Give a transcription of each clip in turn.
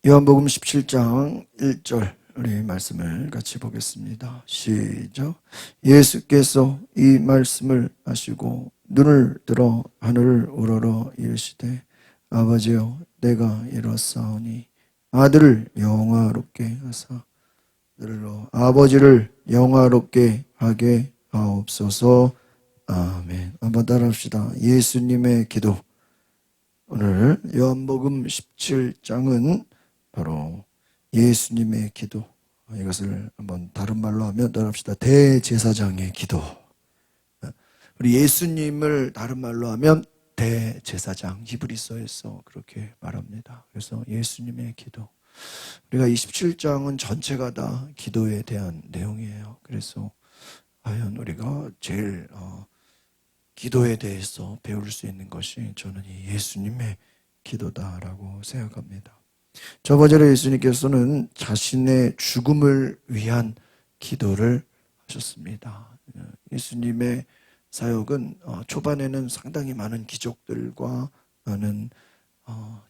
요한복음 17장 1절 우리 말씀을 같이 보겠습니다. 시작. 예수께서 이 말씀을 하시고 눈을 들어 하늘을 우러러 이르시되 아버지여 내가 이뤘사오니 아들을 영화롭게 하사 들로 아버지를 영화롭게 하게 하옵소서. 아멘. 한번 따라합시다. 예수님의 기도. 오늘 요한복음 17장은 바로 예수님의 기도, 이것을 한번 다른 말로 하면 따라합시다. 대제사장의 기도. 우리 예수님을 다른 말로 하면 대제사장, 히브리서에서 그렇게 말합니다. 그래서 예수님의 기도. 우리가 27장은 전체가 다 기도에 대한 내용이에요. 그래서 과연 우리가 제일 기도에 대해서 배울 수 있는 것이 저는 이 예수님의 기도다라고 생각합니다. 저번에 예수님께서는 자신의 죽음을 위한 기도를 하셨습니다. 예수님의 사역은 초반에는 상당히 많은 기적들과 많은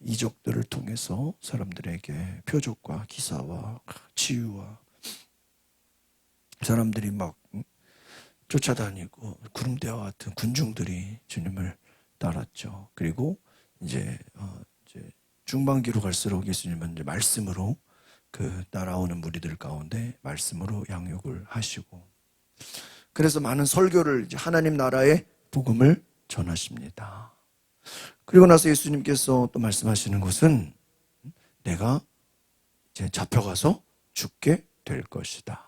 이적들을 통해서 사람들에게 표적과 기사와 치유와 사람들이 막 쫓아다니고 구름대와 같은 군중들이 주님을 따랐죠. 그리고 이제 중반기로 갈수록 예수님은 이제 말씀으로 그 따라오는 무리들 가운데 말씀으로 양육을 하시고, 그래서 많은 설교를 이제 하나님 나라의 복음을 전하십니다. 그리고 나서 예수님께서 또 말씀하시는 것은 내가 이제 잡혀가서 죽게 될 것이다.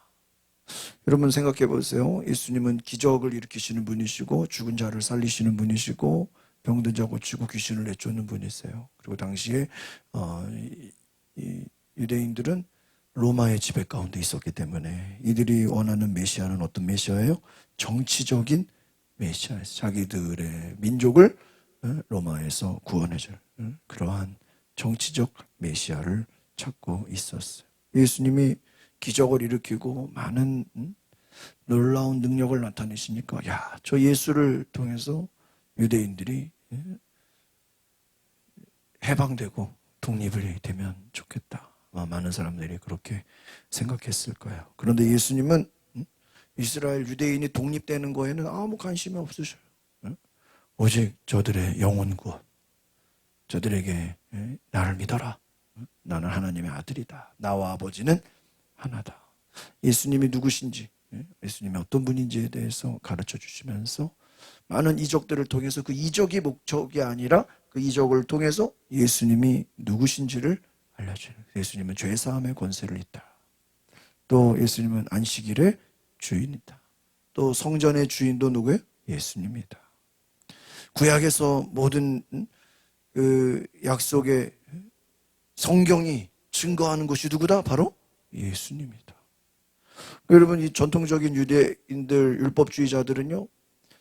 여러분 생각해 보세요. 예수님은 기적을 일으키시는 분이시고 죽은 자를 살리시는 분이시고 병든 자 고치고 귀신을 내쫓는 분이세요. 그리고 당시에 이 유대인들은 로마의 지배 가운데 있었기 때문에 이들이 원하는 메시아는 어떤 메시아예요? 정치적인 메시아예요. 자기들의 민족을 로마에서 구원해줄 그러한 정치적 메시아를 찾고 있었어요. 예수님이 기적을 일으키고 많은 놀라운 능력을 나타내시니까 야, 저 예수를 통해서 유대인들이 해방되고 독립이 되면 좋겠다. 많은 사람들이 그렇게 생각했을 거예요. 그런데 예수님은 이스라엘 유대인이 독립되는 거에는 아무 관심이 없으셔요. 오직 저들의 영혼 구원, 저들에게 나를 믿어라. 나는 하나님의 아들이다. 나와 아버지는 하나다. 예수님이 누구신지, 예수님이 어떤 분인지에 대해서 가르쳐 주시면서 많은 이적들을 통해서 그 이적이 목적이 아니라 그 이적을 통해서 예수님이 누구신지를 알려줘요. 예수님은 죄사함의 권세를 있다. 또 예수님은 안식일의 주인이다. 또 성전의 주인도 누구예요? 예수님이다. 구약에서 모든 그 약속의 성경이 증거하는 것이 누구다? 바로 예수님이다. 여러분, 이 전통적인 유대인들 율법주의자들은요,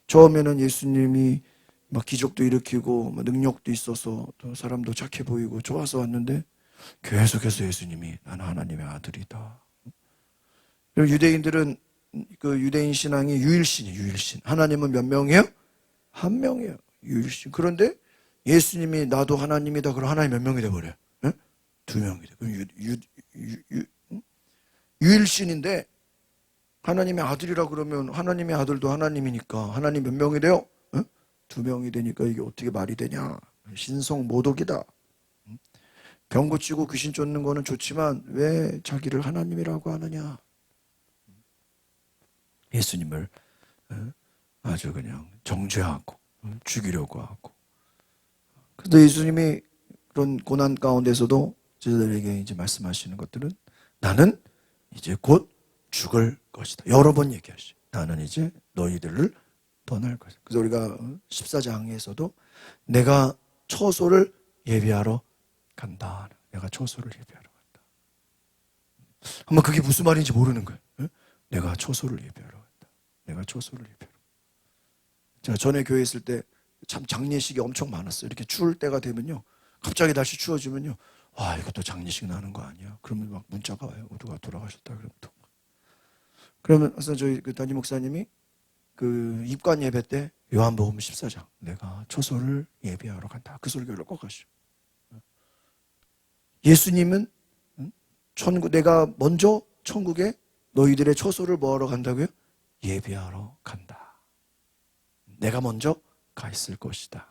처음에는 예수님이 막 기적도 일으키고 능력도 있어서 또 사람도 착해 보이고 좋아서 왔는데 계속해서 예수님이 나는 하나님의 아들이다. 그리고 유대인들은 그 유대인 신앙이 유일신이에요. 유일신. 하나님은 몇 명이에요? 한 명이에요. 유일신. 그런데 예수님이 나도 하나님이다. 그럼 하나님 몇 명이 돼버려요? 네? 두 명이 돼. 그럼 유일신인데 하나님의 아들이라 그러면 하나님의 아들도 하나님이니까 하나님 몇 명이 돼요? 어? 두 명이 되니까 이게 어떻게 말이 되냐? 신성 모독이다. 병 고치고 귀신 쫓는 거는 좋지만 왜 자기를 하나님이라고 하느냐? 예수님을 아주 그냥 정죄하고 죽이려고 하고. 그래서 예수님이 그런 고난 가운데서도 저들에게 이제 말씀하시는 것들은 나는 이제 곧 죽을 것이다. 여러 번 얘기하시죠. 나는 이제 너희들을 떠날 것이다. 그래서 우리가 14장에서도 내가 처소를 예비하러 간다. 내가 처소를 예비하러 간다. 아마 그게 무슨 말인지 모르는 거예요. 내가 처소를 예비하러 간다. 내가 처소를 예비하러 간다. 제가 전에 교회 있을 때 참 장례식이 엄청 많았어요. 이렇게 추울 때가 되면요. 갑자기 날씨 추워지면요. 와, 이것도 장례식 나는 거 아니야? 그러면 막 문자가 와요. 누가 돌아가셨다. 그러면서 저희 그 담임 목사님이 그 입관 예배 때 요한복음 14장 내가 처소를 예비하러 간다. 그 설교를 꼭 하시죠. 예수님은 내가 먼저 천국에 너희들의 처소를 뭐하러 간다고요? 예비하러 간다. 내가 먼저 가 있을 것이다.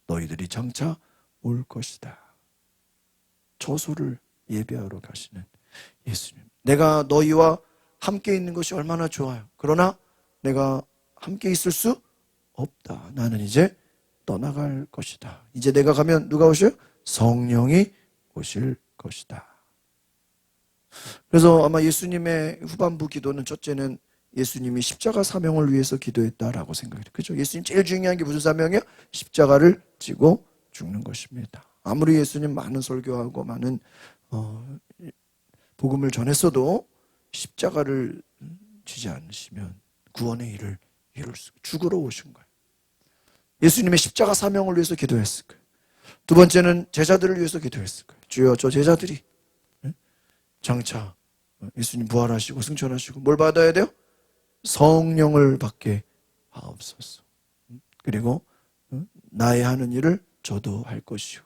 너희들이 장차 올 것이다. 처소를 예비하러 가시는 예수님. 내가 너희와 함께 있는 것이 얼마나 좋아요. 그러나 내가 함께 있을 수 없다. 나는 이제 떠나갈 것이다. 이제 내가 가면 누가 오셔요? 성령이 오실 것이다. 그래서 아마 예수님의 후반부 기도는 첫째는 예수님이 십자가 사명을 위해서 기도했다라고 생각해요. 그렇죠? 예수님 제일 중요한 게 무슨 사명이에요? 십자가를 지고 죽는 것입니다. 아무리 예수님 많은 설교하고 많은 복음을 전했어도 십자가를 지지 않으시면 구원의 일을 이룰 수, 죽으러 오신 거예요. 예수님의 십자가 사명을 위해서 기도했을 거예요. 두 번째는 제자들을 위해서 기도했을 거예요. 주여, 저 제자들이 장차 예수님 부활하시고 승천하시고 뭘 받아야 돼요? 성령을 받게 하옵소서. 그리고 나의 하는 일을 저도 할 것이요.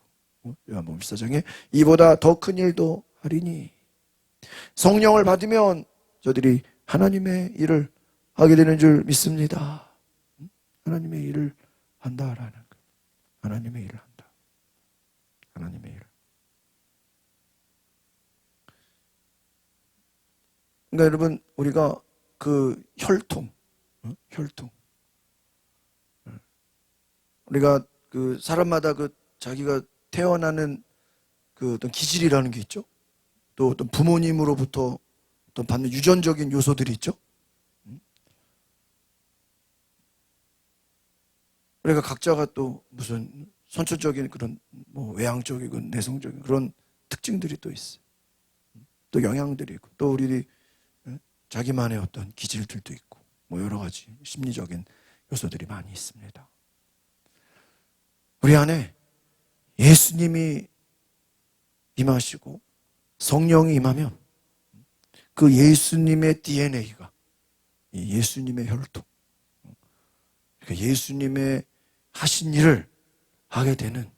요한복음 14장에 이보다 더 큰 일도 하리니. 성령을 받으면 저들이 하나님의 일을 하게 되는 줄 믿습니다. 하나님의 일을 한다라는 것. 하나님의 일을 한다. 하나님의 일을. 그러니까 여러분, 우리가 그 혈통. 우리가 그 사람마다 그 자기가 태어나는 그 어떤 기질이라는 게 있죠. 또 어떤 부모님으로부터 어떤 받는 유전적인 요소들이 있죠. 그러니까 각자가 또 무슨 선천적인 그런 뭐 외향적이고 내성적인 그런 특징들이 또 있어요. 또 영향들이 있고 또 우리 자기만의 어떤 기질들도 있고 뭐 여러 가지 심리적인 요소들이 많이 있습니다. 우리 안에 예수님이 임하시고 성령이 임하면 그 예수님의 DNA가 예수님의 혈통, 그러니까 예수님의 하신 일을 하게 되는,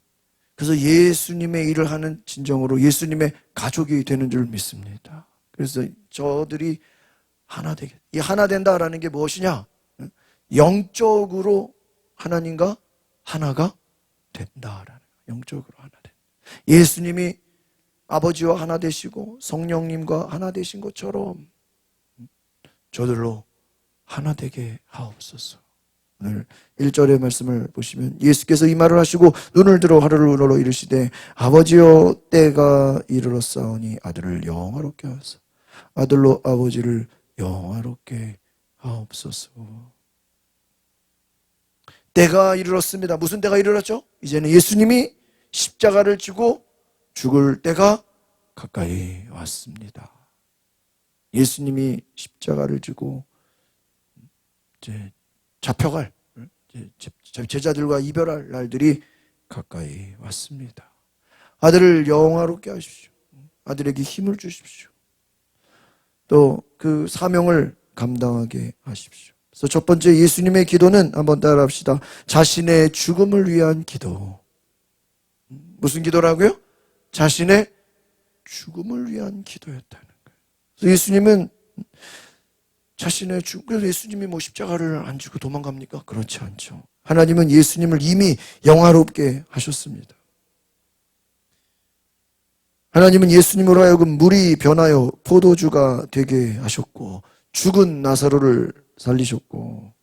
그래서 예수님의 일을 하는 진정으로 예수님의 가족이 되는 줄 믿습니다. 그래서 저들이 하나 되게, 이 하나 된다라는 게 무엇이냐? 영적으로 하나님과 하나가 된다라는, 영적으로 하나 된. 예수님이 아버지와 하나 되시고 성령님과 하나 되신 것처럼 저들로 하나 되게 하옵소서. 오늘 1절의 말씀을 보시면 예수께서 이 말을 하시고 눈을 들어 하루를 우러러 이르시되 아버지여 때가 이르렀사오니 아들을 영화롭게 하소서. 아들로 아버지를 영화롭게 하옵소서. 때가 이르렀습니다. 무슨 때가 이르렀죠? 이제는 예수님이 십자가를 지고 죽을 때가 가까이 왔습니다. 예수님이 십자가를 지고 이제 잡혀갈, 제자들과 이별할 날들이 가까이 왔습니다. 아들을 영화롭게 하십시오. 아들에게 힘을 주십시오. 또 그 사명을 감당하게 하십시오. 그래서 첫 번째 예수님의 기도는 한번 따라합시다. 자신의 죽음을 위한 기도. 무슨 기도라고요? 자신의 죽음을 위한 기도였다는 거예요. 그래서 예수님은 자신의 죽음, 그래서 예수님이 뭐 십자가를 안 지고 도망갑니까? 그렇지 않죠. 하나님은 예수님을 이미 영화롭게 하셨습니다. 하나님은 예수님으로 하여금 물이 변하여 포도주가 되게 하셨고 죽은 나사로를 살리셨고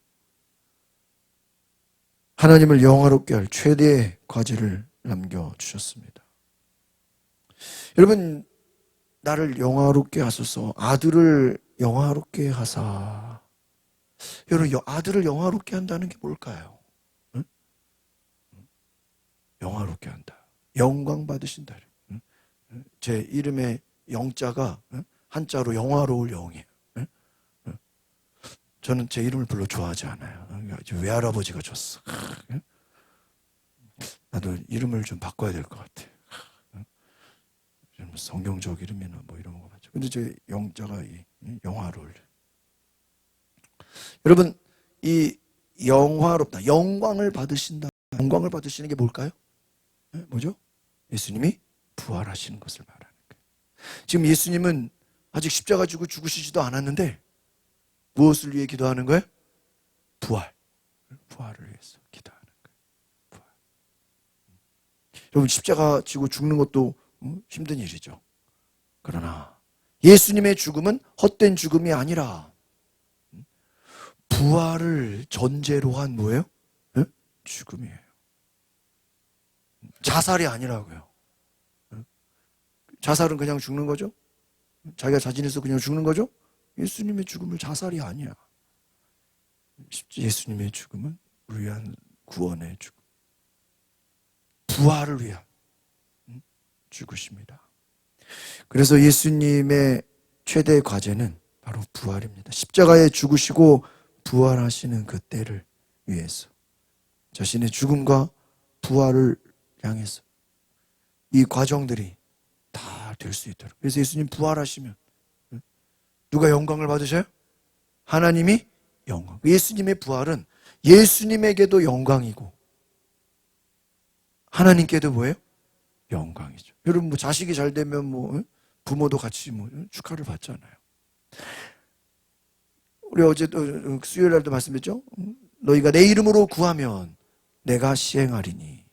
하나님을 영화롭게 할 최대의 과제를 남겨주셨습니다. 여러분, 나를 영화롭게 하소서. 아들을 영화롭게 하사. 여러분, 아들을 영화롭게 한다는 게 뭘까요? 응? 영화롭게 한다. 영광 받으신다. 응? 제 이름의 영자가 한자로 영화로울 영이에요. 응? 저는 제 이름을 별로 좋아하지 않아요. 외할아버지가 줬어. 나도 이름을 좀 바꿔야 될 것 같아. 성경적 이름이나 뭐 이런 거 맞죠. 근데 제 영자가 영화로울. 여러분, 이 영화롭다, 영광을 받으신다. 영광을 받으시는 게 뭘까요? 뭐죠? 예수님이 부활하시는 것을 말하는 지금 예수님은 아직 십자가 지고 죽으시지도 않았는데 무엇을 위해 기도하는 거예요? 부활을 위해서 기도하는 거예요. 부활. 여러분, 십자가 지고 죽는 것도 힘든 일이죠. 그러나 예수님의 죽음은 헛된 죽음이 아니라 부활을 전제로 한 뭐예요? 죽음이에요. 자살이 아니라고요. 자살은 그냥 죽는 거죠? 자기가 자진해서 그냥 죽는 거죠? 예수님의 죽음은 자살이 아니야. 예수님의 죽음은 우리 위한 구원의 죽음, 부활을 위한 죽으십니다. 그래서 예수님의 최대 과제는 바로 부활입니다. 십자가에 죽으시고 부활하시는 그 때를 위해서 자신의 죽음과 부활을 향해서 이 과정들이 다 될 수 있도록. 그래서 예수님 부활하시면 누가 영광을 받으셔요? 하나님이 영광. 예수님의 부활은 예수님에게도 영광이고 하나님께도 뭐예요? 영광이죠. 여러분, 뭐 자식이 잘 되면 뭐 부모도 같이 뭐 축하를 받잖아요. 우리 어제 수요일 날도 말씀했죠? 너희가 내 이름으로 구하면 내가 시행하리니.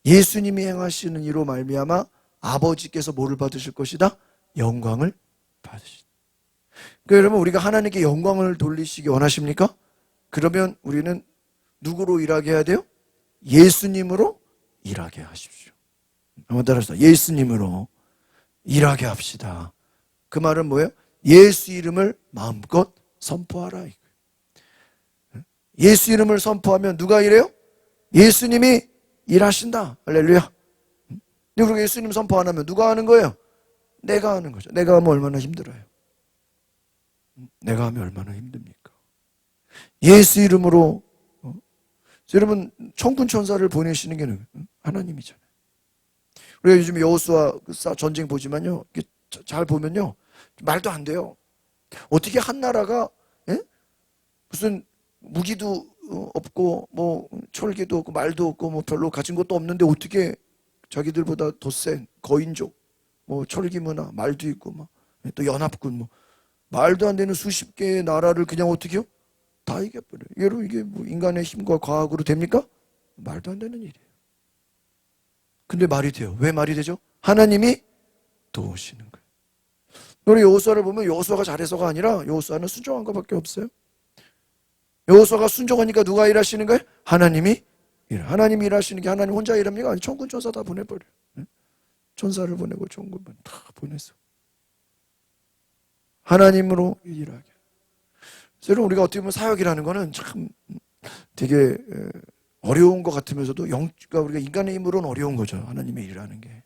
예수님이 행하시는 이로 말미암아 아버지께서 뭐를 받으실 것이다? 영광을 받으시다. 그러니까 여러분, 우리가 하나님께 영광을 돌리시기 원하십니까? 그러면 우리는 누구로 일하게 해야 돼요? 예수님으로 일하게 하십시오. 한번 따라합시다. 예수님으로 일하게 합시다. 그 말은 뭐예요? 예수 이름을 마음껏 선포하라. 예수 이름을 선포하면 누가 일해요? 예수님이 일하신다. 할렐루야. 그리고 예수님 선포 안 하면 누가 하는 거예요? 내가 하는 거죠. 내가 하면 얼마나 힘들어요? 내가 하면 얼마나 힘듭니까? 예수 이름으로 여러분, 천군 천사를 보내시는 게 하나님이잖아요. 우리가 요즘 여호수아 전쟁 보지만요, 잘 보면요, 말도 안 돼요. 어떻게 한 나라가 무슨 무기도 없고 뭐 철기도 없고 말도 없고 뭐 별로 가진 것도 없는데 어떻게 자기들보다 더 센 거인족, 뭐 철기 문화, 말도 있고 막 또 연합군, 뭐 말도 안 되는 수십 개의 나라를 그냥 어떻게요? 다 이겨버려요. 여러분, 이게 뭐 인간의 힘과 과학으로 됩니까? 말도 안 되는 일이에요. 근데 말이 돼요. 왜 말이 되죠? 하나님이 도우시는 거예요. 우리 여호수아를 보면 여호수아가 잘해서가 아니라 여호수아는 순종한 것밖에 없어요. 여호수아가 순종하니까 누가 일하시는 거예요? 하나님이 하나님이 일하시는 게 하나님 혼자 일합니까? 아니, 천군 천사 다 보내버려요. 천사를 보내고 천군만 다 보내서 하나님으로 일하게. 그래서 우리가 어떻게 보면 사역이라는 거는 참 되게 어려운 것 같으면서도 그러니까 우리가 인간의 힘으로는 어려운 거죠. 하나님의 일하는 게.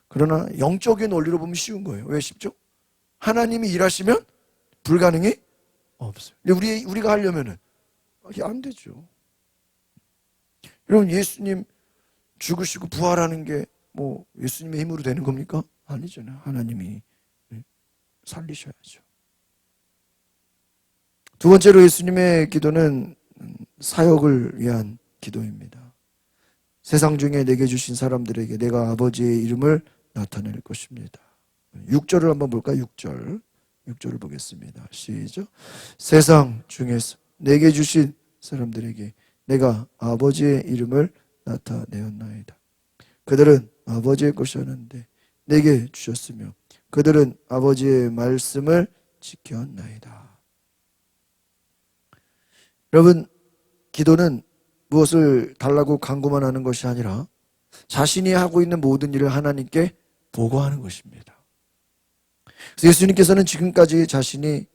그러나 영적인 원리로 보면 쉬운 거예요. 왜 쉽죠? 하나님이 일하시면 불가능이 없어요. 근데 우리가 하려면은 이게 안 되죠. 여러분, 예수님 죽으시고 부활하는 게 뭐 예수님의 힘으로 되는 겁니까? 아니잖아요. 하나님이 살리셔야죠. 두 번째로 예수님의 기도는 사역을 위한 기도입니다. 세상 중에 내게 주신 사람들에게 내가 아버지의 이름을 나타낼 것입니다. 6절을 한번 볼까요? 6절을 보겠습니다. 시작. 세상 중에서 내게 주신 사람들에게 내가 아버지의 이름을 나타내었나이다. 그들은 아버지의 것이었는데 내게 주셨으며 그들은 아버지의 말씀을 지켰나이다. 여러분, 기도는 무엇을 달라고 간구만 하는 것이 아니라 자신이 하고 있는 모든 일을 하나님께 보고하는 것입니다. 그래서 예수님께서는 지금까지 자신이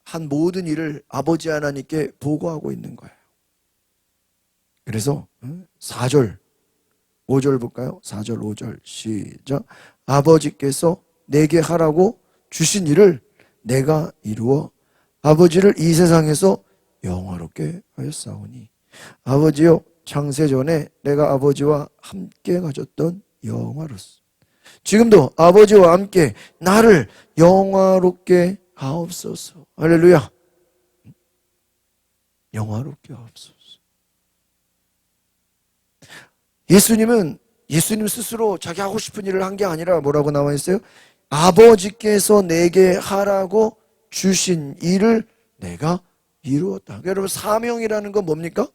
한 모든 일을 아버지 하나님께 보고하고 있는 거예요. 그래서 4절, 5절 볼까요? 4절, 5절 시작. 아버지께서 내게 하라고 주신 일을 내가 이루어 아버지를 이 세상에서 영화롭게 하였사오니 아버지여, 창세전에 내가 아버지와 함께 가졌던 영화로서 지금도 아버지와 함께 나를 영화롭게 하옵소서. 할렐루야. 영화롭게 하옵소서. 예수님은 예수님 스스로 자기 하고 싶은 일을 한 게 아니라 뭐라고 나와 있어요? 아버지께서 내게 하라고 주신 일을 내가 이루었다. 그러니까 여러분, 사명이라는 건 뭡니까?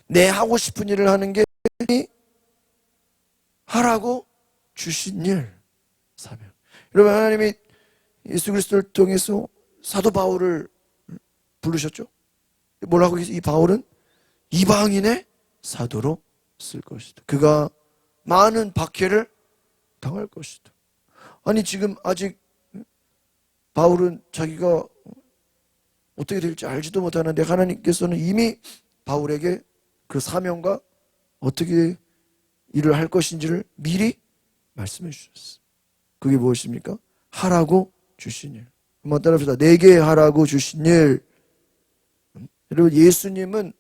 내 하고 싶은 일을 하는 게 하라고 주신 일, 사명. 여러분, 하나님이 예수 그리스도를 통해서 사도 바울을 부르셨죠? 뭐라고 이 바울은 이방인의 사도로 쓸 것이다. 그가 많은 박해를 당할 것이다. 아니, 지금 아직 바울은 자기가 어떻게 될지 알지도 못하는데 하나님께서는 이미 바울에게 그 사명과 어떻게 일을 할 것인지를 미리 말씀해 주셨어요. 그게 무엇입니까? 하라고 주신 일. 한번 따라합시다. 내게 하라고 주신 일. 여러분, 예수님이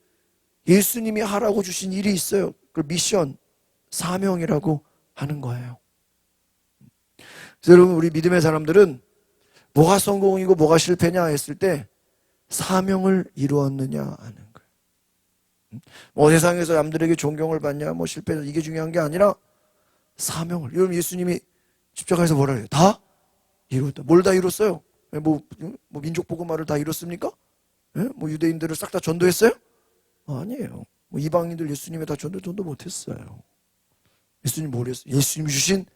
하라고 주신 일이 있어요. 그 미션, 사명이라고 하는 거예요. 그래서 여러분, 우리 믿음의 사람들은 뭐가 성공이고 뭐가 실패냐 했을 때 사명을 이루었느냐 하는 거예요. 뭐 세상에서 남들에게 존경을 받냐, 뭐 실패, 이게 중요한 게 아니라 사명을. 여러분, 예수님이 십자가에서 뭐라 해요? 다 이뤘다. 뭘 다 이뤘어요? 뭐 민족 복음화를 다 이뤘습니까? 뭐 유대인들을 싹 다 전도했어요? 아니에요. 뭐 이방인들 예수님이 다 전도 못했어요. 예수님 뭘 했어요? 예수님이 주신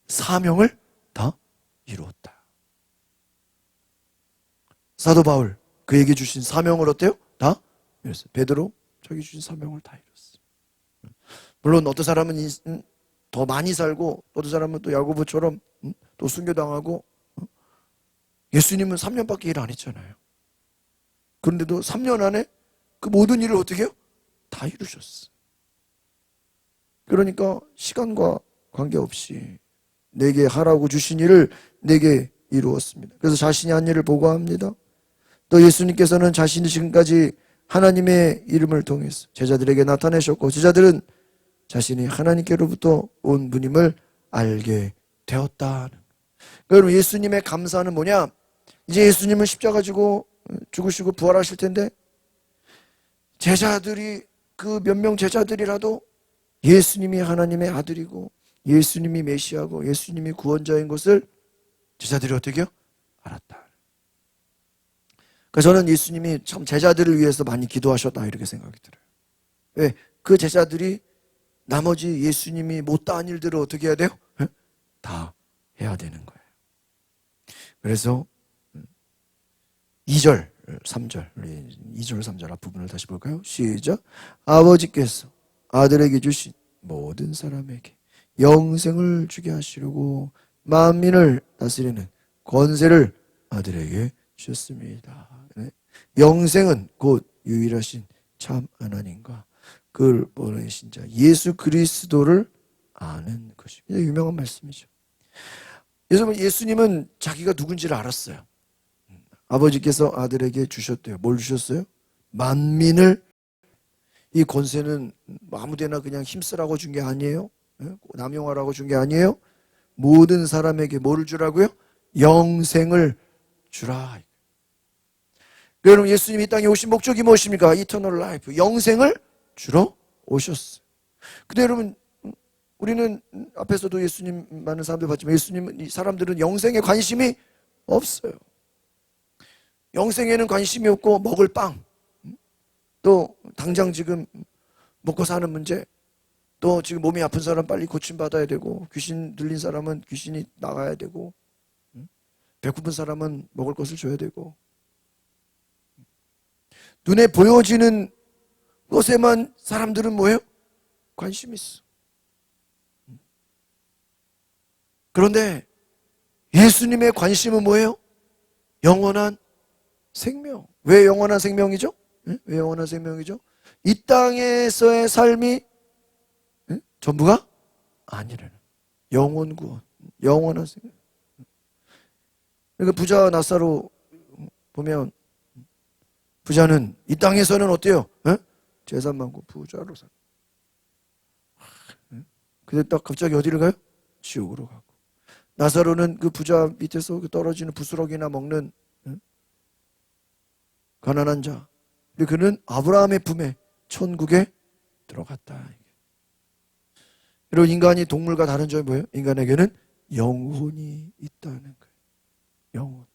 사명을 다 이루었다. 사도 바울, 그에게 주신 사명을 어때요? 다 이뤘어요. 베드로, 자기 주신 사명을 다 이뤘어요. 물론 어떤 사람은 더 많이 살고, 어떤 사람은 또 야고보처럼 또 순교당하고, 예수님은 3년밖에 일 안 했잖아요. 그런데도 3년 안에 그 모든 일을 어떻게 해요? 다 이루셨어. 그러니까 시간과 관계없이 내게 하라고 주신 일을 내게 이루었습니다. 그래서 자신이 한 일을 보고합니다. 또 예수님께서는 자신이 지금까지 하나님의 이름을 통해서 제자들에게 나타내셨고, 제자들은 자신이 하나님께로부터 온 분임을 알게 되었다. 여러분, 예수님의 감사는 뭐냐? 이제 예수님은 십자가 지고 죽으시고 부활하실 텐데, 제자들이, 그 몇 명 제자들이라도 예수님이 하나님의 아들이고 예수님이 메시아고 예수님이 구원자인 것을 제자들이 어떻게 해요? 알았다. 그래서 저는 예수님이 참 제자들을 위해서 많이 기도하셨다, 이렇게 생각이 들어요. 왜? 그 제자들이 나머지 예수님이 못다한 일들을 어떻게 해야 돼요? 다 해야 되는 거예요. 그래서 2절, 3절, 2절, 3절 앞부분을 다시 볼까요? 시작. 아버지께서 아들에게 주신 모든 사람에게 영생을 주게 하시려고 만민을 다스리는 권세를 아들에게 주셨습니다. 영생은 곧 유일하신 참 하나님과 그를 보내신 자 예수 그리스도를 아는 것입니다. 유명한 말씀이죠. 여러분, 예수님은 자기가 누군지를 알았어요. 아버지께서 아들에게 주셨대요. 뭘 주셨어요? 만민을. 이 권세는 아무데나 그냥 힘쓰라고 준 게 아니에요. 남용하라고 준 게 아니에요. 모든 사람에게 뭐를 주라고요? 영생을 주라. 여러분, 예수님이 이 땅에 오신 목적이 무엇입니까? 이터널 라이프, 영생을 주러 오셨어요. 근데 여러분, 우리는 앞에서도 예수님 많은 사람들 봤지만 예수님은, 이 사람들은 영생에 관심이 없어요. 영생에는 관심이 없고, 먹을 빵, 또 당장 지금 먹고 사는 문제, 또 지금 몸이 아픈 사람 빨리 고침받아야 되고, 귀신 들린 사람은 귀신이 나가야 되고, 배고픈 사람은 먹을 것을 줘야 되고, 눈에 보여지는 것에만 사람들은 뭐예요? 관심이 있어. 그런데 예수님의 관심은 뭐예요? 영원한 생명. 왜 영원한 생명이죠? 왜 영원한 생명이죠? 이 땅에서의 삶이 전부가 아니라는 영원 구원, 영원한 생명. 그러니까 부자 나사로 보면, 부자는 이 땅에서는 어때요? 재산 많고 부자로 살. 근데 딱 갑자기 어디를 가요? 지옥으로 가고. 나사로는 그 부자 밑에서 떨어지는 부스러기나 먹는 가난한 자. 근데 그는 아브라함의 품에 천국에 들어갔다. 그리고 인간이 동물과 다른 점이 뭐예요? 인간에게는 영혼이 있다는 거예요. 영혼.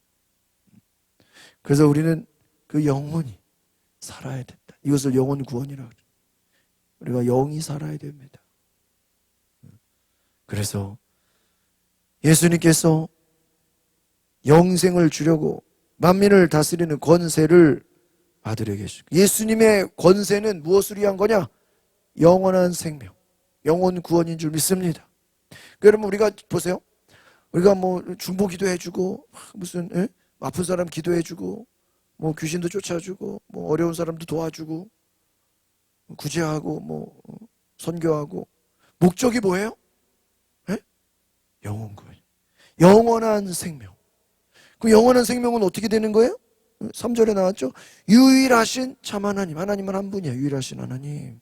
그래서 우리는 그 영혼이 살아야 된다. 이것을 영혼 구원이라고 하죠. 우리가 영이 살아야 됩니다. 그래서 예수님께서 영생을 주려고 만민을 다스리는 권세를 아들에게 주시고, 예수님의 권세는 무엇을 위한 거냐? 영원한 생명, 영혼 구원인 줄 믿습니다. 그러면 우리가 보세요. 우리가 뭐 중보 기도해주고, 무슨 아픈 사람 기도해주고, 뭐 귀신도 쫓아주고, 뭐 어려운 사람도 도와주고, 구제하고, 뭐 선교하고, 목적이 뭐예요? 영혼 구원, 영원한 생명. 그 영원한 생명은 어떻게 되는 거예요? 3절에 나왔죠. 유일하신 참 하나님. 하나님은 한 분이에요. 유일하신 하나님.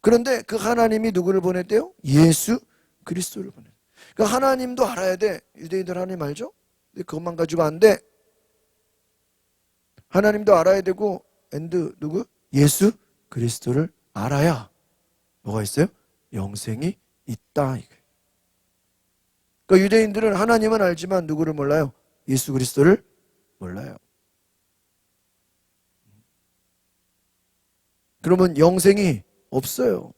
그런데 그 하나님이 누구를 보냈대요? 예수 그리스도를 보냈어요. 그러니까 하나님도 알아야 돼. 유대인들 하나님 알죠? 근데 그것만 가지고 안 돼. 하나님도 알아야 되고, 누구? 예수 그리스도를 알아야 뭐가 있어요? 영생이 있다. 그러니까 유대인들은 하나님은 알지만 누구를 몰라요? 예수 그리스도를 몰라요. 그러면 영생이 없어요.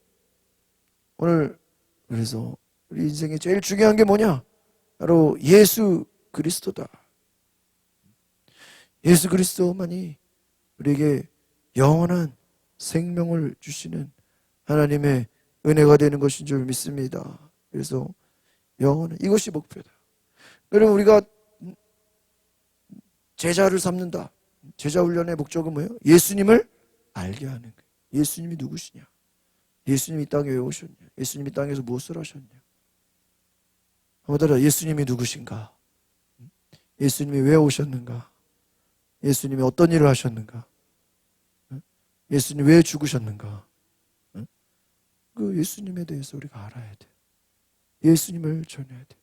오늘 그래서 우리 인생에 제일 중요한 게 뭐냐? 바로 예수 그리스도다. 예수 그리스도만이 우리에게 영원한 생명을 주시는 하나님의 은혜가 되는 것인 줄 믿습니다. 그래서 영원한, 이것이 목표다. 그럼 우리가 제자를 삼는다. 제자 훈련의 목적은 뭐예요? 예수님을 알게 하는 거예요. 예수님이 누구시냐? 예수님이 이 땅에 왜 오셨냐? 예수님이 땅에서 무엇을 하셨냐? 한번 따라, 예수님이 누구신가? 예수님이 왜 오셨는가? 예수님이 어떤 일을 하셨는가? 예수님이 왜 죽으셨는가? 그 예수님에 대해서 우리가 알아야 돼. 예수님을 전해야 돼.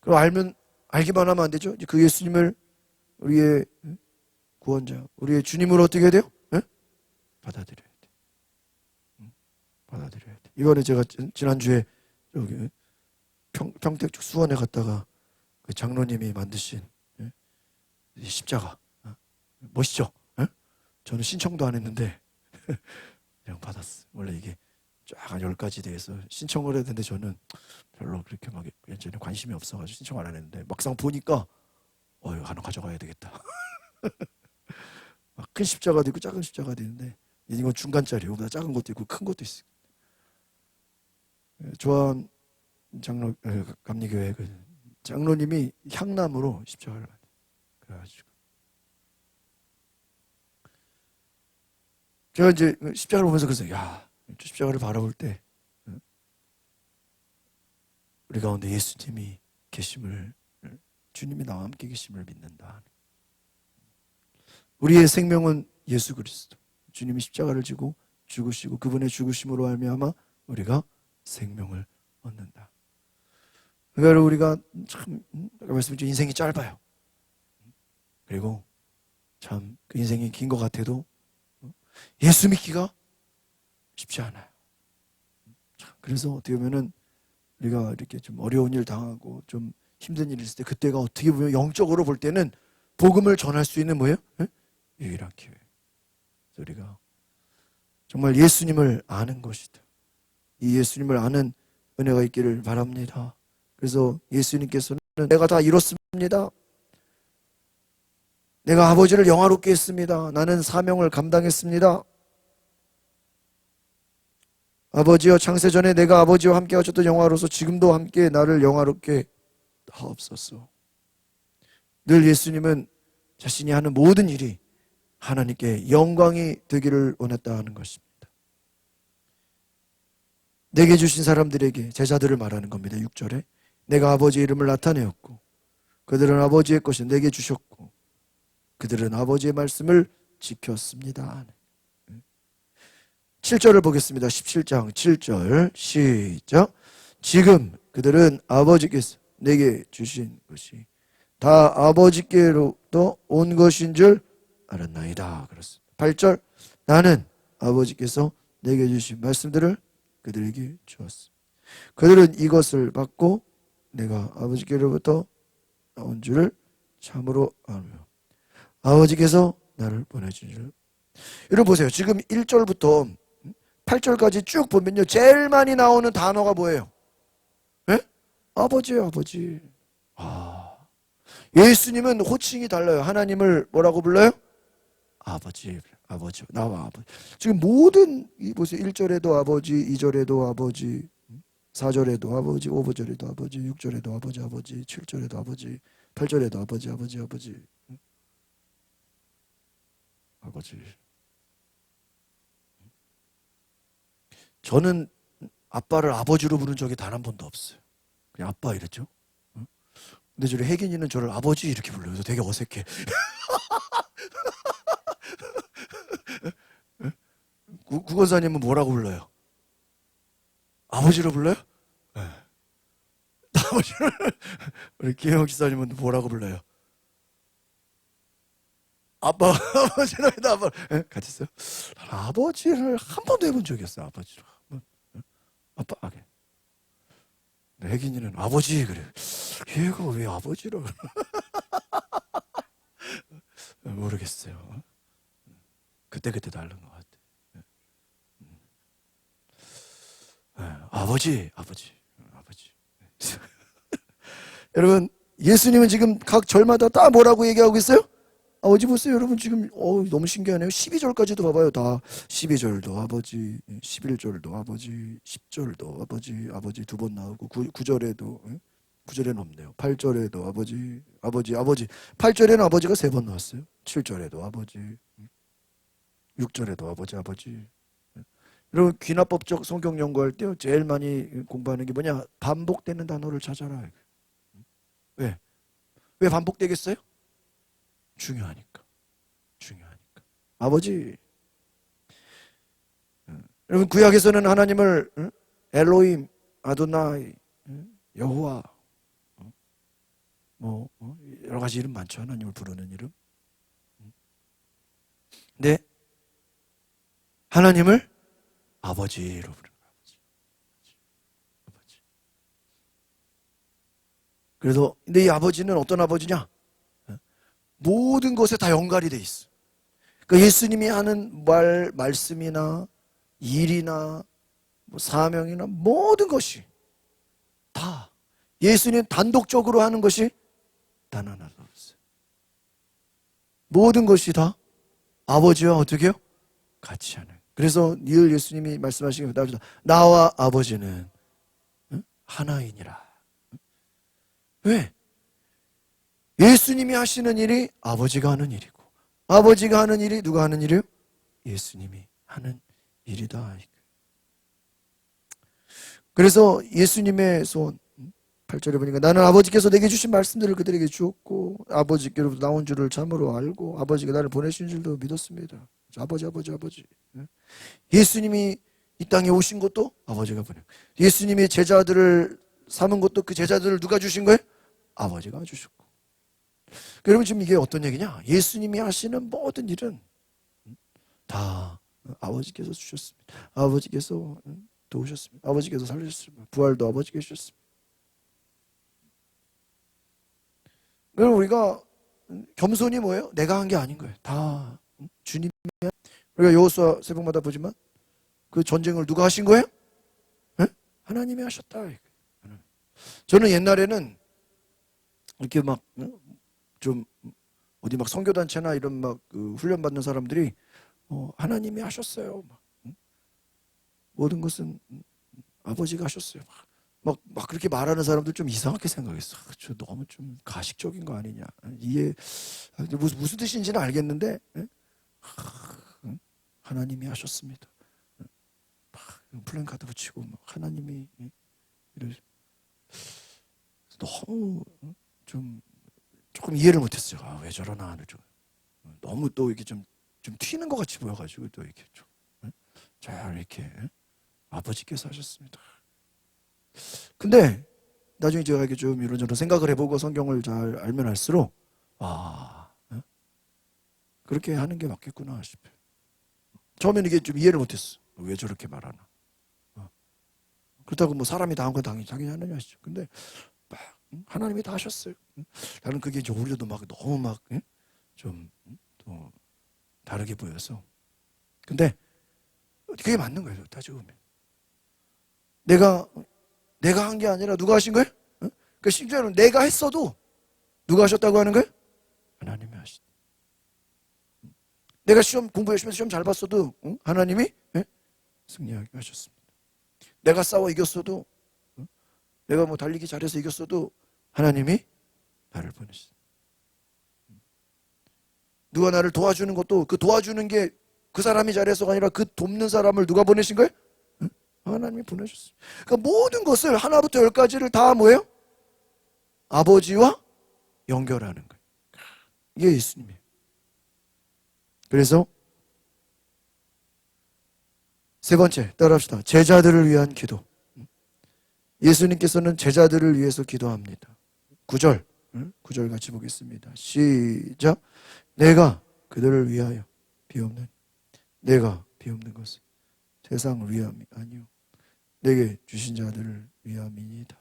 그럼 알기만 하면 안 되죠? 그 예수님을 우리의 구원자, 우리의 주님으로 어떻게 해야 돼요? 받아들여야 돼. 받아들여야 돼. 이번에 제가 지난주에 여기 평택 쪽 수원에 갔다가 그 장로님이 만드신 십자가 멋있죠? 저는 신청도 안 했는데 그냥 받았어요. 원래 이게 쫙 한 10가지 대해서 신청을 해야 되는데 저는 별로 그렇게 막 예전에 관심이 없어가지고 신청을 안 했는데 막상 보니까 이거 하나 가져가야 되겠다. 큰 십자가도 있고 작은 십자가도 있는데 이건 중간짜리, 이거보다 작은 것도 있고 큰 것도 있어요. 조한 장로 감리교회 그 장로님이 향나무로 십자가를 만들어요. 그래가지고 제가 이제 십자가를 보면서 그래서 저 십자가를 바라볼 때 우리 가운데 예수님이 계심을, 주님이 나와 함께 계심을 믿는다. 우리의 생명은 예수 그리스도, 주님이 십자가를 지고 죽으시고 그분의 죽으심으로 말미암아 우리가 생명을 얻는다. 그러니까 우리가 참 아까 말씀드린 인생이 짧아요. 그리고 참 그 인생이 긴 것 같아도 예수 믿기가 쉽지 않아요. 그래서 어떻게 보면은 우리가 이렇게 좀 어려운 일 당하고 좀 힘든 일 있을 때 그때가 어떻게 보면 영적으로 볼 때는 복음을 전할 수 있는 뭐예요? 유일한 기회. 우리가 정말 예수님을 아는 것이다. 이 예수님을 아는 은혜가 있기를 바랍니다. 그래서 예수님께서는 내가 다 이뤘습니다. 내가 아버지를 영화롭게 했습니다. 나는 사명을 감당했습니다. 아버지여, 창세전에 내가 아버지와 함께 하셨던 영화로서 지금도 함께 나를 영화롭게 하옵소서. 늘 예수님은 자신이 하는 모든 일이 하나님께 영광이 되기를 원했다 하는 것입니다. 내게 주신 사람들에게, 제자들을 말하는 겁니다. 6절에 내가 아버지의 이름을 나타내었고 그들은 아버지의 것을 내게 주셨고 그들은 아버지의 말씀을 지켰습니다. 7절을 보겠습니다. 17장 7절 시작. 지금 그들은 아버지께서 내게 주신 것이 다 아버지께로부터 온 것인 줄 알았나이다. 그렇습니다. 8절 나는 아버지께서 내게 주신 말씀들을 그들에게 주었습니다. 그들은 이것을 받고 내가 아버지께로부터 나온 줄을 참으로 알며 아버지께서 나를 보내신 줄. 여러분 보세요. 지금 1절부터 8절까지 쭉 보면요, 제일 많이 나오는 단어가 뭐예요? 예? 아버지예요, 아버지. 예수님은 호칭이 달라요. 하나님을 뭐라고 불러요? 아버지, 아버지, 나와 아버지. 지금 모든 이 보세요. 1절에도 아버지, 2절에도 아버지, 4절에도 아버지, 5절에도 아버지, 6절에도 아버지, 아버지, 7절에도 아버지, 8절에도 아버지, 아버지, 아버지. 아버지. 저는 아빠를 아버지로 부른 적이 단 한 번도 없어요. 그냥 아빠 이랬죠. 근데 저희 혜gin이는 저를 아버지 이렇게 불러요. 그래서 되게 어색해. 구건사님은 뭐라고 불러요? 아버지로 불러요? 네. 아버지를. 우리 기영 기사님은 뭐라고 불러요? 아빠, 아버지로 해도 아빠. 네? 같이 써요? 아버지를 한 번도 해본 적이 없어요. 아버지로. 아빠, 아게. 혜gin이는 아버지 그래. 얘가 왜 아버지로? 모르겠어요. 그때 다른 것 같아. 아버지. 여러분, 예수님은 지금 각 절마다 다 뭐라고 얘기하고 있어요? 아버지 보세요. 여러분 지금 너무 신기하네요. 12절까지도 봐봐요. 다 12절도 아버지, 11절도 아버지, 10절도 아버지, 아버지 두 번 나오고 9절에도 9절에는 없네요. 8절에도 아버지, 아버지, 아버지. 8절에는 아버지가 3번 나왔어요. 7절에도 아버지, 6절에도 아버지, 아버지. 여러분 귀납법적 성경 연구할 때 제일 많이 공부하는 게 뭐냐? 반복되는 단어를 찾아라. 왜? 왜 반복되겠어요? 중요하니까. 아버지. 여러분 구약에서는 하나님을 엘로임, 아도나이, 여호와, 뭐 여러 가지 이름 많죠. 하나님을 부르는 이름. 근데 하나님을 아버지로 부르는 아버지. 그래서 근데 이 아버지는 어떤 아버지냐? 모든 것에 다 연관이 돼 있어. 그러니까 예수님이 하는 말씀이나 일이나 뭐 사명이나 모든 것이 다 예수님 단독적으로 하는 것이 단 하나도 없어요. 모든 것이 다 아버지와 어떻게 해요? 같이 하는. 그래서 늘 예수님이 말씀하시는 게 나와 아버지는 하나이니라. 왜? 예수님이 하시는 일이 아버지가 하는 일이고 아버지가 하는 일이 누가 하는 일이에요? 예수님이 하는 일이다. 그래서 예수님의 소원 8절에 보니까 나는 아버지께서 내게 주신 말씀들을 그들에게 주었고 아버지께로부터 나온 줄을 참으로 알고 아버지가 나를 보내신 줄도 믿었습니다. 아버지. 예수님이 이 땅에 오신 것도 아버지가 보내고 예수님이 제자들을 삼은 것도 그 제자들을 누가 주신 거예요? 아버지가 주셨고. 여러분 지금 이게 어떤 얘기냐? 예수님이 하시는 모든 일은 다 아버지께서 주셨습니다. 아버지께서 도우셨습니다. 아버지께서 살리셨습니다. 부활도 아버지께서 주셨습니다. 그럼 우리가 겸손이 뭐예요? 내가 한 게 아닌 거예요. 다 주님이. 우리가 여호수아 새벽마다 보지만 그 전쟁을 누가 하신 거예요? 네? 하나님이 하셨다. 저는 옛날에는 이렇게 막 좀 어디 막 선교단체나 이런 막 그 훈련 받는 사람들이 하나님이 하셨어요. 모든 것은 아버지가 하셨어요. 막 그렇게 말하는 사람들 좀 이상하게 생각했어. 저 너무 좀 가식적인 거 아니냐. 이해 무슨 뜻인지는 알겠는데 하나님이 하셨습니다. 플랜카드 붙이고 하나님이 너무 좀 조금 이해를 못했어요. 왜 저러나. 너무 또 이렇게 좀 튀는 것 같이 보여가지고 또 이렇게 좀 잘 이렇게 아버지께서 하셨습니다. 근데 나중에 제가 이렇게 좀 이런저런 생각을 해보고 성경을 잘 알면 할수록 그렇게 하는 게 맞겠구나 싶어요. 처음에는 이게 좀 이해를 못했어. 왜 저렇게 말하나. 그렇다고 뭐 사람이 다 한 건 당연히 하느냐 하시죠. 근데 막 하나님이 다 하셨어요. 나는 그게 이제 오히려도 막 너무 막 좀 또 다르게 보여서. 근데 그게 맞는 거예요. 따지고 보면. 내가 한 게 아니라 누가 하신 거예요? 그 심지어는 내가 했어도 누가 하셨다고 하는 거예요? 하나님이 하셨다. 내가 시험 공부 열심히 해서 시험 잘 봤어도 하나님이 승리하게 하셨습니다. 내가 싸워 이겼어도 내가 뭐 달리기 잘해서 이겼어도 하나님이 나를 보내셨어요. 누가 나를 도와주는 것도 그 도와주는 게 그 사람이 잘해서가 아니라 그 돕는 사람을 누가 보내신 거예요? 하나님이 보내셨어요. 그러니까 모든 것을 하나부터 열까지를 다 뭐예요? 아버지와 연결하는 거예요. 이게 예수님이에요. 그래서 세 번째 따라합시다. 제자들을 위한 기도. 예수님께서는 제자들을 위해서 기도합니다. 9절 9절 같이 보겠습니다. 시작. 내가 그들을 위하여 비옵는 내가 비옵는 것은 세상을 위함이 아니요 내게 주신 자들을 위함이니이다.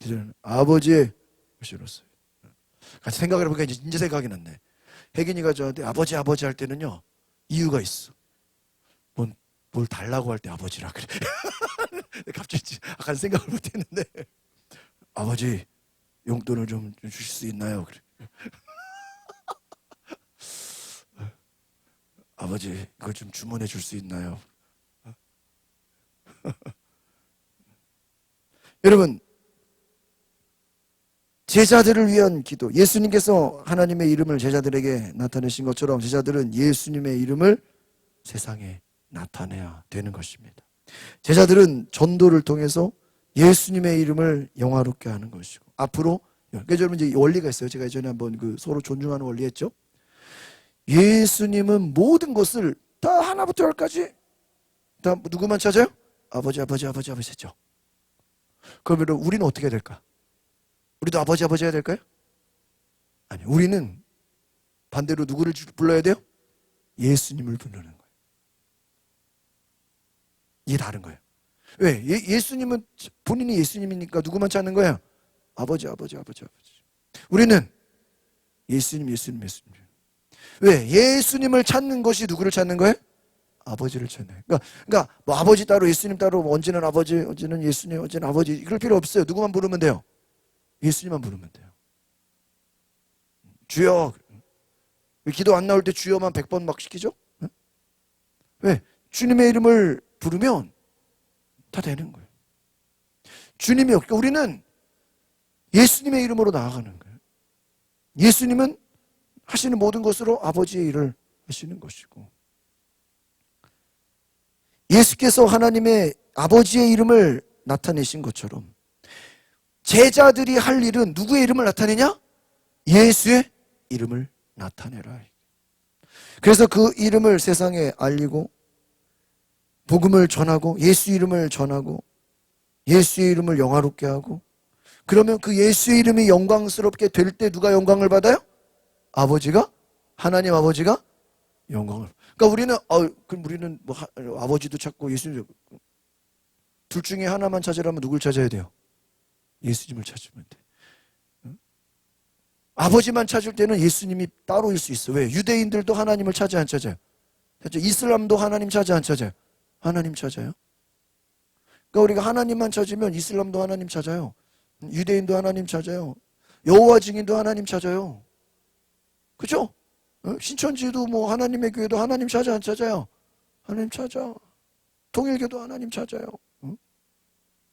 이제는 아버지의 것이로서요. 같이 생각을 해보니까 이제 생각이 났네. 혜gin이가 저한테 아버지 할 때는요 이유가 있어. 뭘 달라고 할 때 아버지라 그래. 갑자기 약간 생각을 못했는데 아버지 용돈을 좀 주실 수 있나요? 그래. 아버지 이거 좀 주문해 줄 수 있나요? 여러분 제자들을 위한 기도. 예수님께서 하나님의 이름을 제자들에게 나타내신 것처럼 제자들은 예수님의 이름을 세상에 나타내야 되는 것입니다. 제자들은 전도를 통해서 예수님의 이름을 영화롭게 하는 것이고 앞으로 그래서 여러분 이제 원리가 있어요. 제가 예전에 한번 그 서로 존중하는 원리 했죠. 예수님은 모든 것을 다 하나부터 열까지 다 누구만 찾아요? 아버지 했죠. 그러면 우리는 어떻게 해야 될까? 우리도 아버지 해야 될까요? 아니, 우리는 반대로 누구를 불러야 돼요? 예수님을 부르는 거예요. 이게 다른 거예요. 왜? 예수님은 본인이 예수님이니까 누구만 찾는 거예요? 아버지. 우리는 예수님. 왜? 예수님을 찾는 것이 누구를 찾는 거예요? 아버지를 찾는 거예요. 그러니까 뭐 아버지 따로 예수님 따로 뭐 언제는 아버지, 언제는 예수님, 언제는 아버지 그럴 필요 없어요. 누구만 부르면 돼요? 예수님만 부르면 돼요. 주여. 기도 안 나올 때 주여만 100번 막 시키죠? 왜? 주님의 이름을 부르면 다 되는 거예요. 주님이요. 그러니까 우리는 예수님의 이름으로 나아가는 거예요. 예수님은 하시는 모든 것으로 아버지의 일을 하시는 것이고 예수께서 하나님의 아버지의 이름을 나타내신 것처럼 제자들이 할 일은 누구의 이름을 나타내냐? 예수의 이름을 나타내라. 그래서 그 이름을 세상에 알리고 복음을 전하고 예수 이름을 전하고 예수의 이름을 영화롭게 하고 그러면 그 예수의 이름이 영광스럽게 될 때 누가 영광을 받아요? 아버지가? 하나님 아버지가 영광을. 그러니까 그럼 우리는 뭐 아버지도 찾고 예수님 둘 중에 하나만 찾으려면 누굴 찾아야 돼요? 예수님을 찾으면 돼. 아버지만 찾을 때는 예수님이 따로일 수 있어. 왜? 유대인들도 하나님을 찾아 안 찾아요? 이슬람도 하나님 찾아 안 찾아요? 하나님 찾아요. 그러니까 우리가 하나님만 찾으면 이슬람도 하나님 찾아요. 유대인도 하나님 찾아요. 여호와 증인도 하나님 찾아요. 그죠? 신천지도 뭐 하나님의 교회도 하나님 찾아 안 찾아요? 하나님 찾아. 통일교도 하나님 찾아요.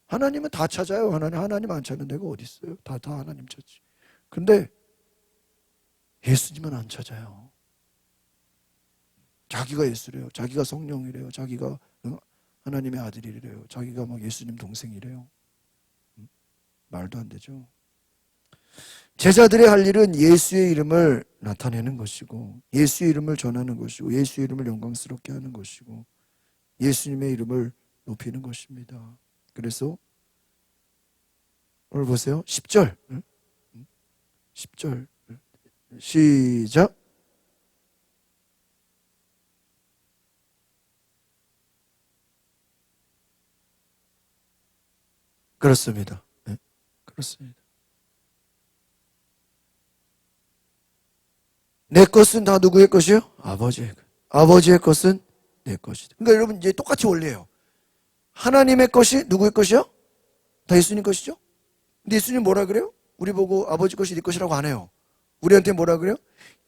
하나님은 다 찾아요. 하나님 안 찾는 데가 어디 있어요? 다 하나님 찾지. 근데 예수님은 안 찾아요. 자기가 예수래요. 자기가 성령이래요. 자기가 하나님의 아들이래요. 자기가 막 예수님 동생이래요. 말도 안 되죠. 제자들의 할 일은 예수의 이름을 나타내는 것이고 예수의 이름을 전하는 것이고 예수의 이름을 영광스럽게 하는 것이고 예수님의 이름을 높이는 것입니다. 그래서 오늘 보세요. 10절 10절 시작. 그렇습니다. 네? 그렇습니다. 내 것은 다 누구의 것이요? 아버지의 것. 아버지의 것은 내 것이다. 그러니까 여러분 이제 똑같이 원리예요. 하나님의 것이 누구의 것이요? 다 예수님 것이죠? 근데 예수님 뭐라 그래요? 우리 보고 아버지 것이 네 것이라고 안 해요. 우리한테 뭐라 그래요?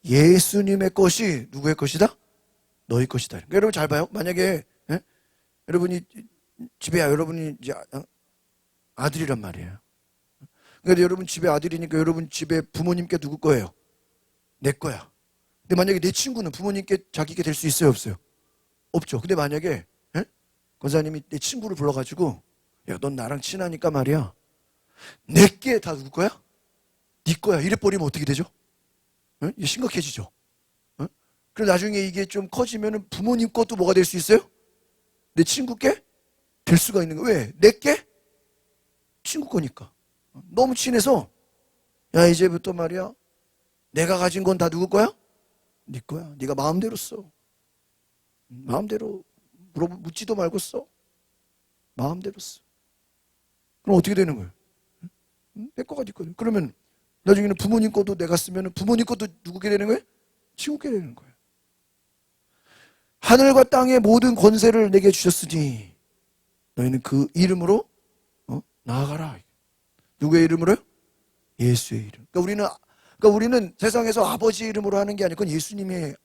예수님의 것이 누구의 것이다? 너희 것이다. 그러니까 여러분 잘 봐요. 만약에 여러분이 집에 여러분이 이제 아들이란 말이에요. 그러니까 여러분 집에 아들이니까 여러분 집에 부모님께 누구 거예요? 내 거야. 근데 만약에 내 친구는 부모님께 자기게 될 수 있어요, 없어요? 없죠. 근데 만약에 권사님이 내 친구를 불러가지고 야, 넌 나랑 친하니까 말이야. 내게 다 누구 거야? 네 거야. 이래 버리면 어떻게 되죠? 이게 심각해지죠. 그리고 나중에 이게 좀 커지면 부모님 것도 뭐가 될 수 있어요? 내 친구께 될 수가 있는 거예요. 왜? 내게 친구 거니까. 너무 친해서 야 이제부터 말이야 내가 가진 건 다 누구 거야? 네 거야. 네가 마음대로 써. 마음대로 묻지도 말고 써. 마음대로 써. 그럼 어떻게 되는 거예요? 내 거가 네 거야. 그러면 나중에는 부모님 것도 내가 쓰면 부모님 것도 누구게 되는 거예요? 친구게 되는 거예요. 하늘과 땅의 모든 권세를 내게 주셨으니 너희는 그 이름으로 나아가라. 누구의 이름으로요? 예수의 이름. 그러니까 우리는 세상에서 아버지의 이름으로 하는 게 아니고 그건 예수님의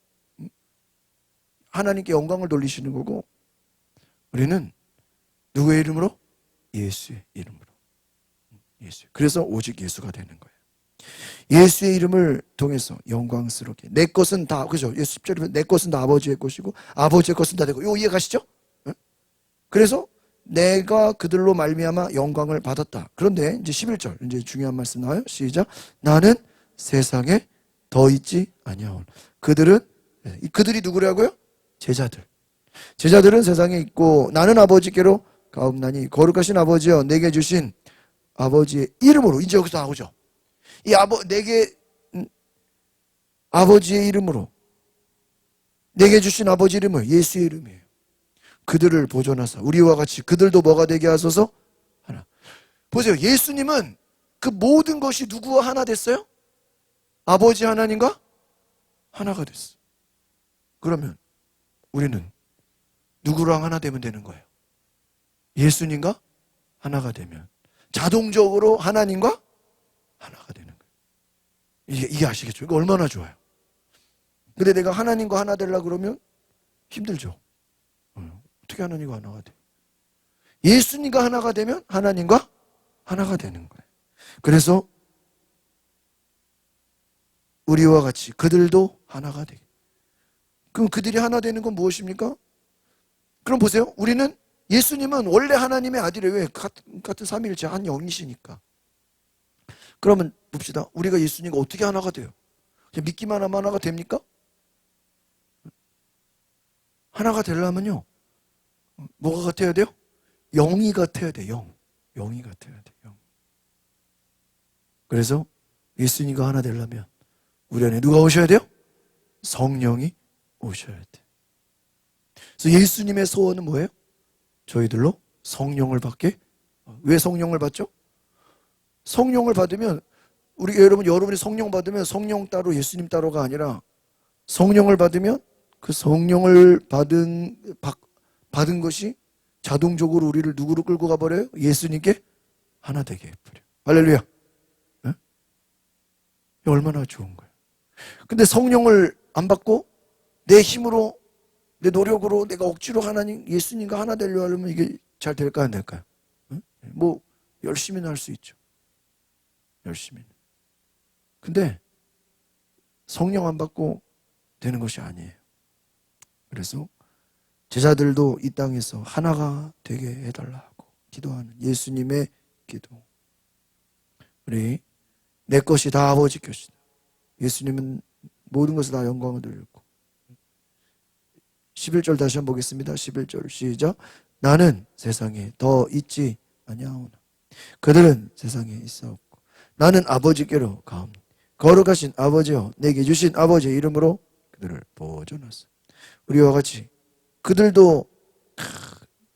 하나님께 영광을 돌리시는 거고 우리는 누구의 이름으로? 예수의 이름으로. 예수. 그래서 오직 예수가 되는 거예요. 예수의 이름을 통해서 영광스럽게 내 것은 다 그죠? 예수 10절에 내 것은 다 아버지의 것이고 아버지의 것은 다 되고 요 이해 가시죠? 그래서 내가 그들로 말미암아 영광을 받았다. 그런데 이제 11절 이제 중요한 말씀 나와요. 시작. 나는 세상에 더 있지 아니하오나. 그들이 누구라고요? 제자들. 제자들은 세상에 있고 나는 아버지께로 가옵나니 거룩하신 아버지여 내게 주신 아버지의 이름으로 이제 여기서 나오죠. 이 내게 아버지의 이름으로 내게 주신 아버지 이름은 예수의 이름이에요. 그들을 보존하사 우리와 같이 그들도 뭐가 되게 하소서 하나. 보세요. 예수님은 그 모든 것이 누구와 하나 됐어요? 아버지 하나님과 하나가 됐어. 그러면 우리는 누구랑 하나 되면 되는 거예요? 예수님과 하나가 되면 자동적으로 하나님과 하나가 되는 거예요. 이게 아시겠죠? 이거 얼마나 좋아요. 근데 내가 하나님과 하나 되려고 그러면 힘들죠. 어떻게 하나님과 하나가 돼? 예수님과 하나가 되면 하나님과 하나가 되는 거예요. 그래서 우리와 같이 그들도 하나가 되게. 그럼 그들이 하나 되는 건 무엇입니까? 그럼 보세요. 우리는 예수님은 원래 하나님의 아들이에요. 왜? 같은 삼위일체 한 영이시니까. 그러면 봅시다. 우리가 예수님과 어떻게 하나가 돼요? 그냥 믿기만 하면 하나가 됩니까? 하나가 되려면요. 뭐가 같아야 돼요? 영이 같아야 돼요. 영이 같아야 돼요. 그래서 예수님과 하나 되려면 우리 안에 누가 오셔야 돼요? 성령이 오셔야 돼. 그래서 예수님의 소원은 뭐예요? 저희들로 성령을 받게. 왜 성령을 받죠? 성령을 받으면 여러분이 성령 받으면 성령 따로 예수님 따로가 아니라 성령을 받으면 그 성령을 받은 것이 자동적으로 우리를 누구로 끌고 가버려요? 예수님께 하나 되게 해버려요. 할렐루야. 네? 얼마나 좋은 거예요. 근데 성령을 안 받고 내 힘으로 내 노력으로 내가 억지로 예수님과 하나 되려 하려면 이게 잘 될까 안 될까요? 네? 뭐 열심히는 할 수 있죠. 열심히는. 근데 성령 안 받고 되는 것이 아니에요. 그래서 제자들도 이 땅에서 하나가 되게 해달라고 기도하는 예수님의 기도. 우리 내 것이 다 아버지 것이다. 예수님은 모든 것을 다 영광을 돌렸고 11절 다시 한번 보겠습니다. 11절 시작. 나는 세상에 더 있지 아니하오나 그들은 세상에 있사옵고 나는 아버지께로 가옵니 거룩하신 아버지여 내게 주신 아버지의 이름으로 그들을 보존하사 우리와 같이 그들도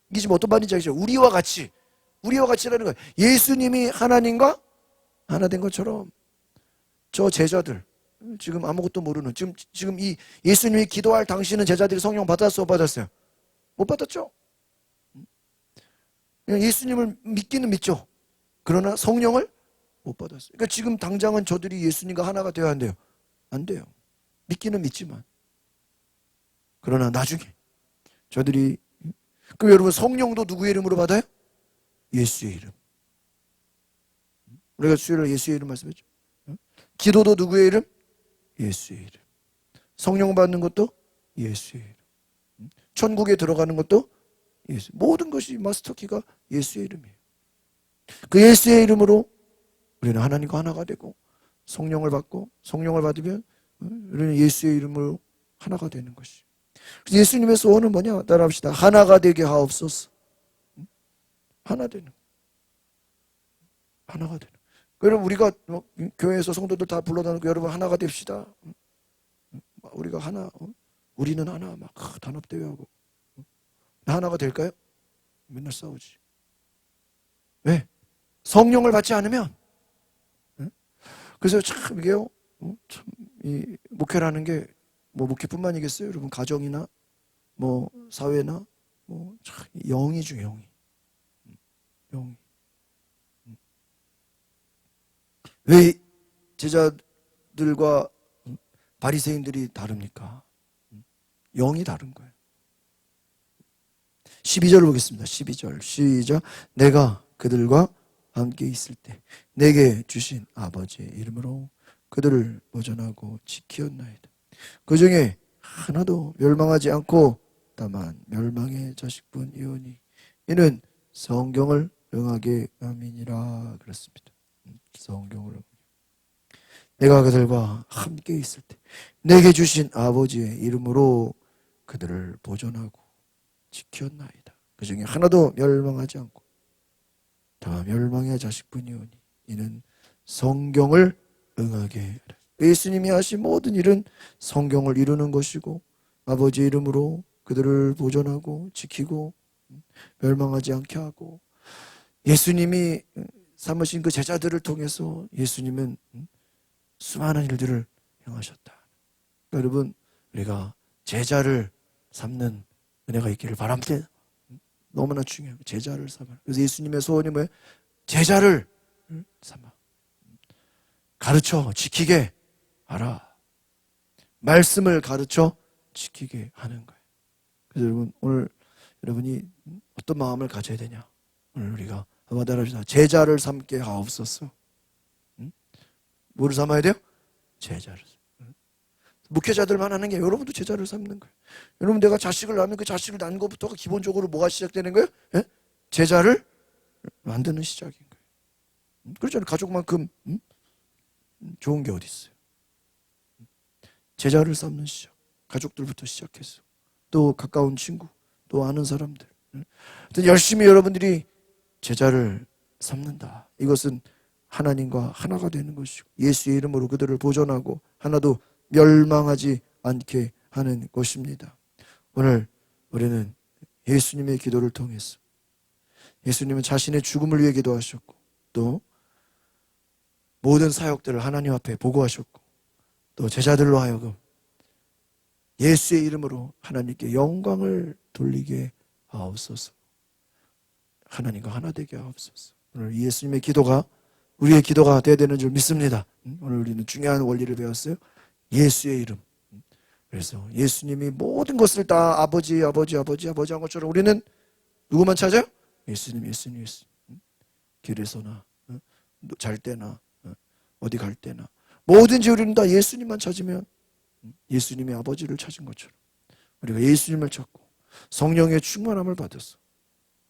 이게 지금 어떤 말인지 알죠? 우리와 같이 우리와 같이라는 거예요. 예수님이 하나님과 하나 된 것처럼 저 제자들 지금 아무것도 모르는 지금 이 예수님이 기도할 당시는 제자들이 성령 받았어 못 받았어요? 못 받았죠. 예수님을 믿기는 믿죠. 그러나 성령을 못 받았어요. 그러니까 지금 당장은 저들이 예수님과 하나가 되어야 한대요. 안 돼요. 믿기는 믿지만. 그러나 나중에 저들이 그럼 여러분 성령도 누구의 이름으로 받아요? 예수의 이름. 우리가 수요일에 예수의 이름 말씀했죠. 기도도 누구의 이름? 예수의 이름. 성령 받는 것도 예수의 이름. 천국에 들어가는 것도 예수. 모든 것이 마스터키가 예수의 이름이에요. 그 예수의 이름으로 우리는 하나님과 하나가 되고 성령을 받고 성령을 받으면 우리는 예수의 이름으로 하나가 되는 것이. 예수님의 소원은 뭐냐? 따라합시다. 하나가 되게 하옵소서. 하나 되는. 하나가 되는. 그럼 우리가 교회에서 성도들 다 불러다니고 여러분 하나가 됩시다. 우리가 하나, 우리는 하나 막 단합대회하고 하나가 될까요? 맨날 싸우지. 왜? 성령을 받지 않으면. 그래서 참 이게요, 참 이 목회라는 게 뭐 목회뿐만이겠어요? 여러분 가정이나 뭐 사회나 뭐 참 영이죠, 영이. 영이. 왜 제자들과 바리새인들이 다릅니까? 영이 다른 거예요. 12절 보겠습니다. 12절 시작. 내가 그들과 함께 있을 때 내게 주신 아버지의 이름으로 그들을 보존하고 지키었나이다. 그 중에 하나도 멸망하지 않고 다만 멸망의 자식뿐이오니 이는 성경을 응하게 함이니라. 그렇습니다. 성경을 내가 그들과 함께 있을 때 내게 주신 아버지의 이름으로 그들을 보존하고 지켰나이다. 그 중에 하나도 멸망하지 않고 다만 멸망의 자식뿐이오니 이는 성경을 응하게 하라. 예수님이 하신 모든 일은 성경을 이루는 것이고 아버지의 이름으로 그들을 보존하고 지키고 멸망하지 않게 하고 예수님이 삼으신 그 제자들을 통해서 예수님은 수많은 일들을 행하셨다. 여러분 우리가 제자를 삼는 은혜가 있기를 바랍니다. 너무나 중요해요. 제자를 삼아. 그래서 예수님의 소원이 뭐예요? 제자를 삼아. 가르쳐 지키게 하라. 말씀을 가르쳐 지키게 하는 거예요. 그래서 여러분 오늘 여러분이 어떤 마음을 가져야 되냐? 오늘 우리가 한번 따라합시다. 제자를 삼게 하옵소서. 뭐를 삼아야 돼요? 제자를. 목회자들만 하는 게 여러분도 제자를 삼는 거예요. 여러분 내가 자식을 낳으면 그 자식을 낳는 것부터가 기본적으로 뭐가 시작되는 거예요? 예? 제자를 만드는 시작인 거예요. 그렇잖아요. 가족만큼 좋은 게 어디 있어요? 제자를 삼는 시작. 가족들부터 시작해서 또 가까운 친구, 또 아는 사람들. 열심히 여러분들이 제자를 삼는다. 이것은 하나님과 하나가 되는 것이고 예수의 이름으로 그들을 보존하고 하나도 멸망하지 않게 하는 것입니다. 오늘 우리는 예수님의 기도를 통해서 예수님은 자신의 죽음을 위해 기도하셨고 또 모든 사역들을 하나님 앞에 보고하셨고 또 제자들로 하여금 예수의 이름으로 하나님께 영광을 돌리게 하옵소서. 하나님과 하나 되게 하옵소서. 오늘 예수님의 기도가 우리의 기도가 되어야 되는 줄 믿습니다. 오늘 우리는 중요한 원리를 배웠어요. 예수의 이름. 그래서 예수님이 모든 것을 다 아버지 한 것처럼 우리는 누구만 찾아요? 예수님. 길에서나 잘 때나 어디 갈 때나 뭐든지 우리는 다 예수님만 찾으면 예수님의 아버지를 찾은 것처럼 우리가 예수님을 찾고 성령의 충만함을 받아서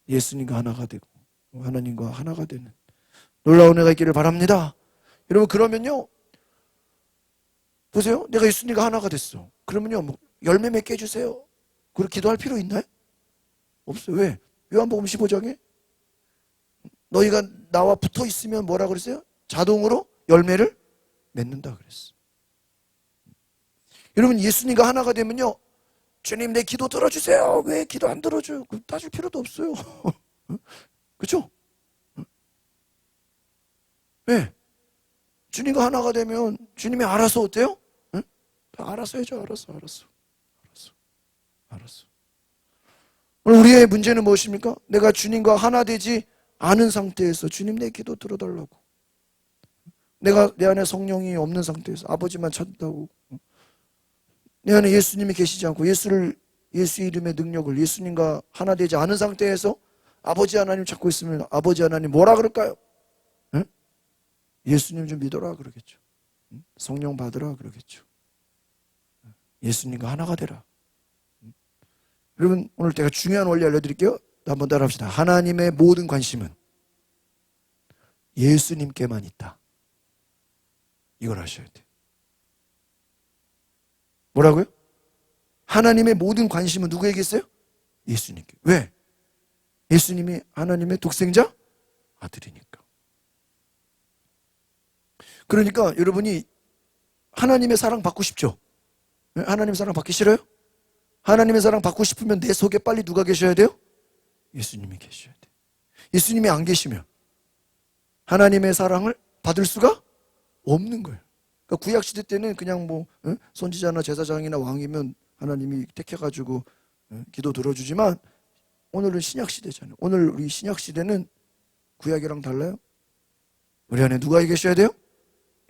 예수님과 하나가 되고 하나님과 하나가 되는 놀라운 은혜가 있기를 바랍니다. 여러분 그러면요 보세요. 내가 예수님과 하나가 됐어. 그러면요 뭐 열매 맺게 해주세요. 그렇게 기도할 필요 있나요? 없어요. 왜? 요한복음 15장에 너희가 나와 붙어 있으면 뭐라 그랬어요? 자동으로 열매를 맺는다 그랬어. 여러분 예수님과 하나가 되면요 주님 내 기도 들어주세요. 왜 기도 안 들어줘요? 따질 필요도 없어요. 그렇죠? 왜? 주님과 하나가 되면 주님이 알아서 어때요? 응? 다 알아서 해줘. 알았어. 오늘 우리의 문제는 무엇입니까? 내가 주님과 하나 되지 않은 상태에서 주님 내 기도 들어달라고, 내가 내 안에 성령이 없는 상태에서 아버지만 찾다고, 내 안에 예수님이 계시지 않고 예수 이름의 능력을, 예수님과 하나 되지 않은 상태에서 아버지 하나님 찾고 있으면 아버지 하나님 뭐라 그럴까요? 응? 예수님 좀 믿어라 그러겠죠. 성령 받으라 그러겠죠. 예수님과 하나가 되라. 여러분, 오늘 제가 중요한 원리 알려드릴게요. 한번 따라합시다. 하나님의 모든 관심은 예수님께만 있다. 이걸 아셔야 돼요. 뭐라고요? 하나님의 모든 관심은 누구에게 있어요? 예수님께. 왜? 예수님이 하나님의 독생자 아들이니까. 그러니까 여러분이 하나님의 사랑 받고 싶죠? 하나님의 사랑 받기 싫어요? 하나님의 사랑 받고 싶으면 내 속에 빨리 누가 계셔야 돼요? 예수님이 계셔야 돼요. 예수님이 안 계시면 하나님의 사랑을 받을 수가 없는 거예요. 그러니까 구약시대 때는 그냥 선지자나 제사장이나 왕이면 하나님이 택해가지고 기도 들어주지만, 오늘은 신약시대잖아요. 오늘 우리 신약시대는 구약이랑 달라요. 우리 안에 누가 계셔야 돼요?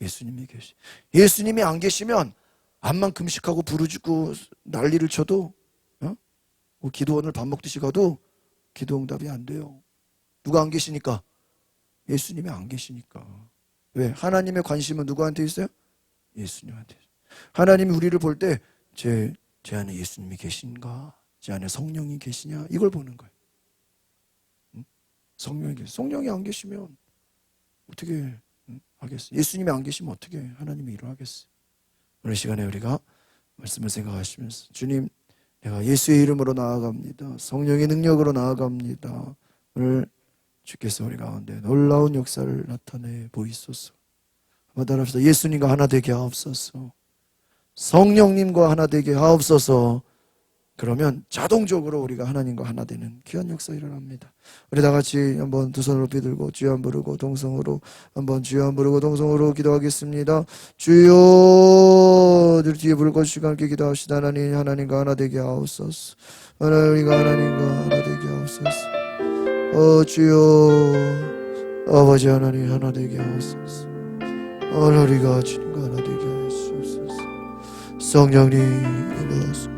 예수님이 계셔. 예수님이 안 계시면 암만 금식하고 부르짖고 난리를 쳐도, 기도원을 밥 먹듯이 가도 기도 응답이 안 돼요. 누가 안 계시니까? 예수님이 안 계시니까. 왜? 하나님의 관심은 누구한테 있어요? 예수님한테. 하나님이 우리를 볼 때 제 안에 예수님이 계신가? 제 안에 성령이 계시냐? 이걸 보는 거예요. 성령이 안 계시면 어떻게 하겠어요? 예수님이 안 계시면 어떻게 하나님이 일을 하겠어요? 오늘 시간에 우리가 말씀을 생각하시면서, 주님, 내가 예수의 이름으로 나아갑니다. 성령의 능력으로 나아갑니다. 오늘 주께서 우리 가운데 놀라운 역사를 나타내 보이소서. 한번 따라합시다. 예수님과 하나 되게 하옵소서. 성령님과 하나 되게 하옵소서. 그러면 자동적으로 우리가 하나님과 하나 되는 귀한 역사 일어납니다. 우리 다 같이 한번 두 손을 높이 들고 주여 한 부르고 동성으로 한번 주여 한 부르고 동성으로 기도하겠습니다. 주여, 뒤에 부르고 시간 함께 기도합시다. 하나님과 하나 되게 하옵소서. 우리가 하나님과 하나 되게 하옵소서. 주여, 아버지 하나님 하나 되게 하옵소서. 우리가 주님과 하나 되게 하옵소서. 성령님 임하소서.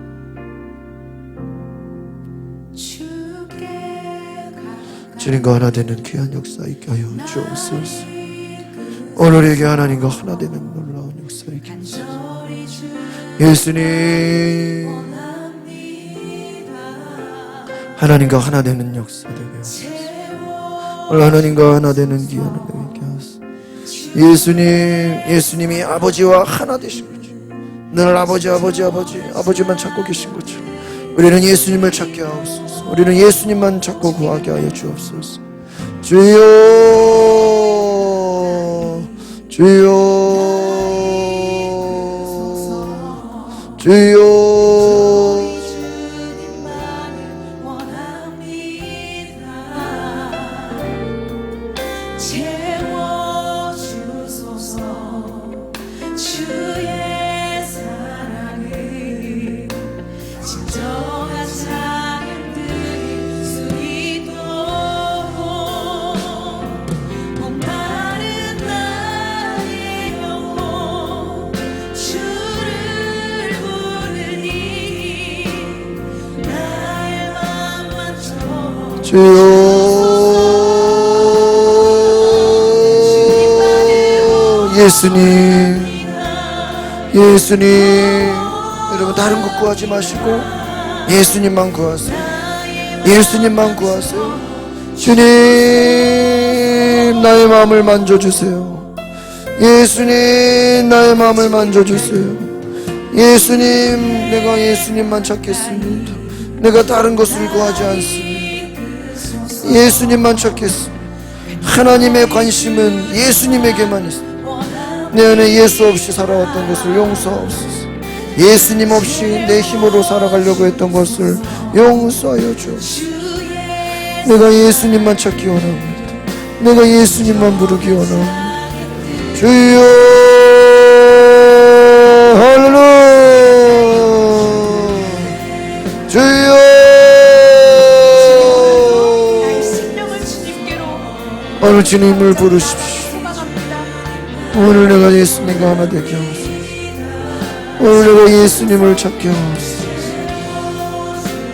주님과 하나 되는 귀한 역사 있게 하여 주옵소서. 오늘에게 하나님과 하나 되는 놀라운 역사 있게 하옵소서. 예수님, 하나님과 하나 되는 역사 되게 하옵소서. 오늘 하나님과 하나 되는 귀한 역사 있게 하옵소서. 예수님이 아버지와 하나 되신 거죠. 늘 아버지만 찾고 계신 거죠. 우리는 예수님을 찾게 하옵소서. 우리는 예수님만 찾고 구하게 하여 주옵소서. 주여, 주여, 주여. 예수님, 여러분 다른 것 구하지 마시고 예수님만 구하세요. 예수님만 구하세요. 주님, 나의 마음을 만져주세요. 예수님, 나의 마음을 만져주세요. 예수님, 내가 예수님만 찾겠습니다. 내가 다른 것을 구하지 않습니다. 예수님만 찾겠습니다. 하나님의 관심은 예수님에게만 있습니다. 내 안에 예수 없이 살아왔던 것을 용서하옵소서. 예수님 없이 내 힘으로 살아가려고 했던 것을 용서하여 주옵소서. 내가 예수님만 찾기 원합니다. 내가 예수님만 부르기 원합니다. 주여 할렐루야 주여 오늘 주님을 부르십시오. 오늘 내가 예수님과 하나 되게 하옵소서. 오늘 내가 예수님을 찾게 하옵소서.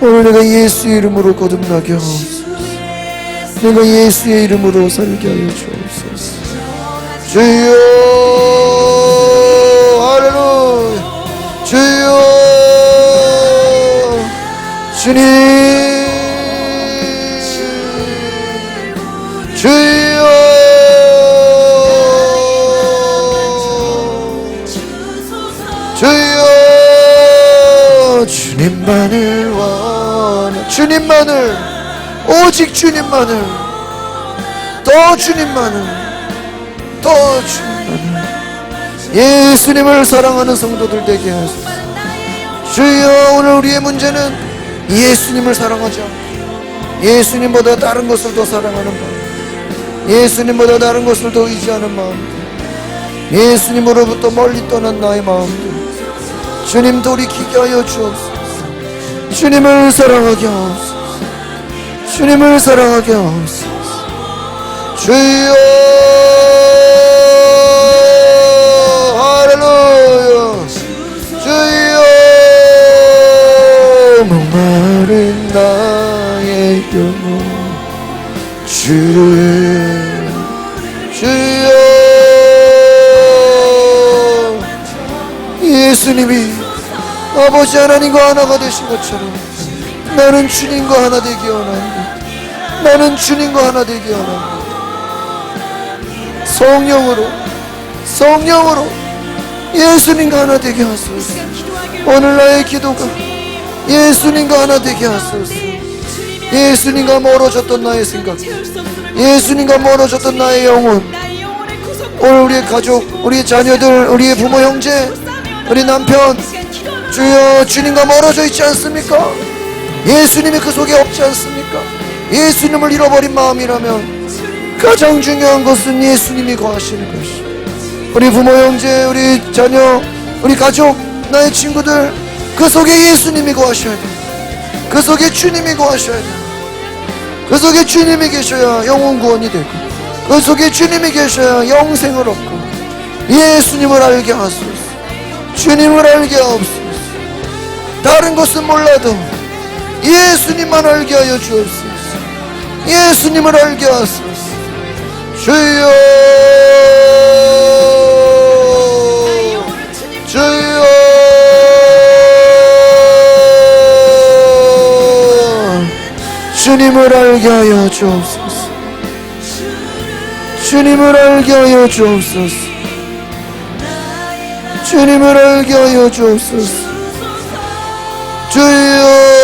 오늘 내가 예수의 이름으로 거듭나게 하옵소서. 내가 예수의 이름으로 살게 하여 주옵소서. 주여 할렐루야 주여 주님 주여 주여 주님만을 원하 주님만을 오직 주님만을 더 주님만을 더 주님만을 예수님을 사랑하는 성도들 되게 하소서. 주여 오늘 우리의 문제는 예수님을 사랑하지 않고 예수님보다 다른 것을 더 사랑하는 마음 예수님보다 다른 것을 더 의지하는 마음들 예수님으로부터 멀리 떠난 나의 마음들 주님 돌이키게 하여 주옵소서. 주님을 사랑하게 하옵소서. 주님을 사랑하게 하옵소서. 주여 할렐루야 주여 목마른 나의 영혼 주여 예수님이 아버지 하나님과 하나가 되신 것처럼 나는 주님과 하나 되기 원합니다. 나는 주님과 하나 되기 원합니다. 성령으로 예수님과 하나 되게 하소서. 오늘 나의 기도가 예수님과 하나 되게 하소서. 예수님과 멀어졌던 나의 생각 예수님과 멀어졌던 나의 영혼 오늘 우리의 가족 우리의 자녀들 우리의 부모 형제 우리 남편 주여 주님과 멀어져 있지 않습니까? 예수님이 그 속에 없지 않습니까? 예수님을 잃어버린 마음이라면 가장 중요한 것은 예수님이 거하시는 것이 우리 부모 형제 우리 자녀 우리 가족 나의 친구들 그 속에 예수님이 거하셔야 돼. 그 속에 주님이 거하셔야 돼. 그 속에 주님이 계셔야 영혼 구원이 되고 그 속에 주님이 계셔야 영생을 얻고 예수님을 알게 하소서. 주님을 알게 하옵소서. 다른 것은 몰라도 예수님만 알게 하여 주옵소서. 예수님을 알게 하소서. 주여 주여 주님을 알게 하여 주옵소서. 주님을 알게 하여 주옵소서. 주님을 알게 하여 주옵소서. 주여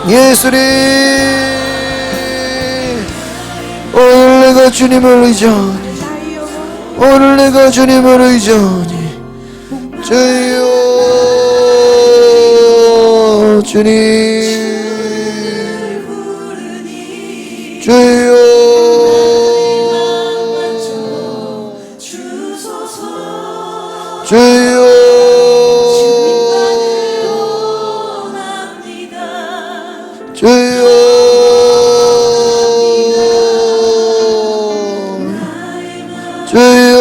예수님 오늘 내가 주님을 의지하니 오늘 내가 주님을 의지하니 주여 주님 주여 주여 주여 주여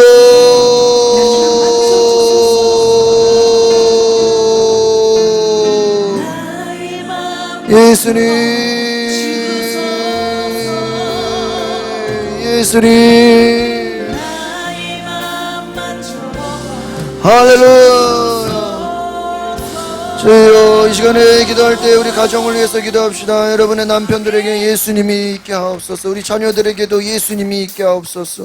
예수님 예수님 할렐루야 주여, 이 시간에 기도할 때 우리 가정을 위해서 기도합시다. 여러분의 남편들에게 예수님이 있게 하옵소서. 우리 자녀들에게도 예수님이 있게 하옵소서.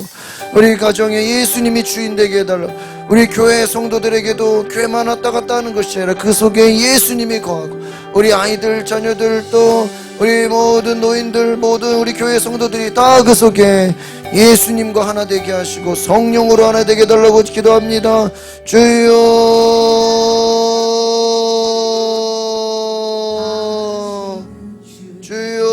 우리 가정에 예수님이 주인 되게 해달라. 우리 교회 성도들에게도 교회만 왔다 갔다 하는 것이 아니라 그 속에 예수님이 거하고, 우리 아이들, 자녀들, 또 우리 모든 노인들, 모든 우리 교회 성도들이 다 그 속에 예수님과 하나 되게 하시고 성령으로 하나 되게 해달라고 기도합니다. 주여, 주여,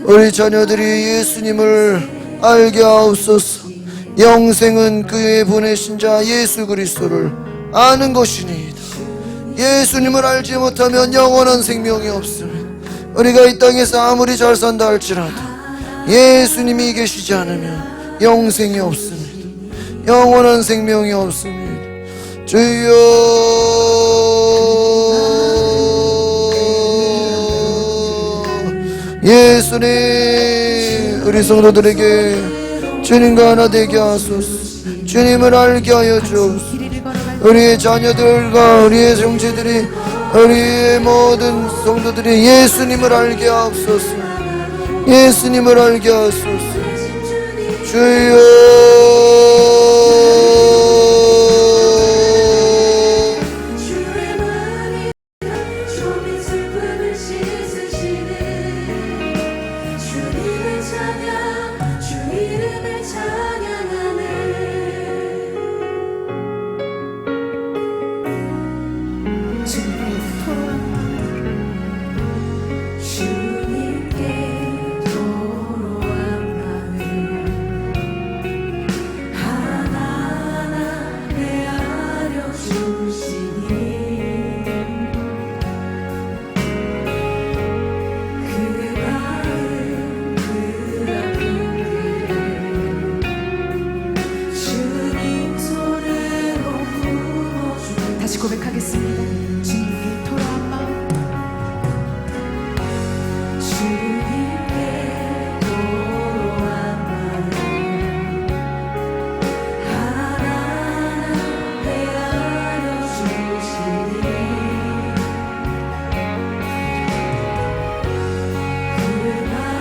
우리 자녀들이 예수님을 알게 하옵소서. 영생은 그의 보내신 자 예수 그리스도를 아는 것이니이다. 예수님을 알지 못하면 영원한 생명이 없습니다. 우리가 이 땅에서 아무리 잘 산다 할지라도 예수님이 계시지 않으면 영생이 없습니다. 영원한 생명이 없습니다. 주여, 예수님, 우리 성도들에게 주님과 하나 되게 하소서. 주님을 알게 하여 주옵소서. 우리의 자녀들과 우리의 형제들이, 우리의 모든 성도들이 예수님을 알게 하옵소서. 예수님을 알게 하소서. 주여, 다시 고백하겠습니다. 주님께 돌아온 마음, 주님께 돌아온 마음, 하나님 헤아려 주시니 그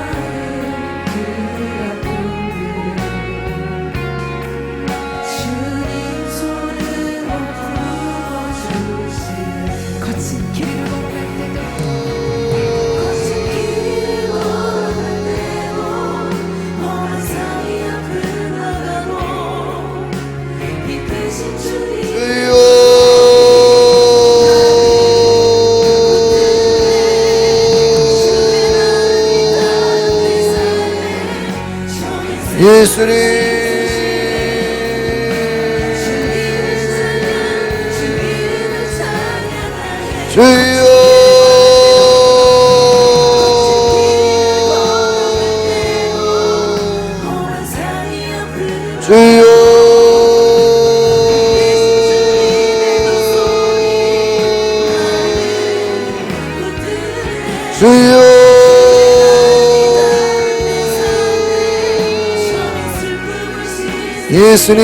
마음, 그 아픔, 주님 손으로 거친 길을 걸어갈 때도, 거친 길을 걸어갈 때도, 험한 산이 앞을 나가고 이끄신 주님 예수님, 주여, 주여, 주여, 예수님,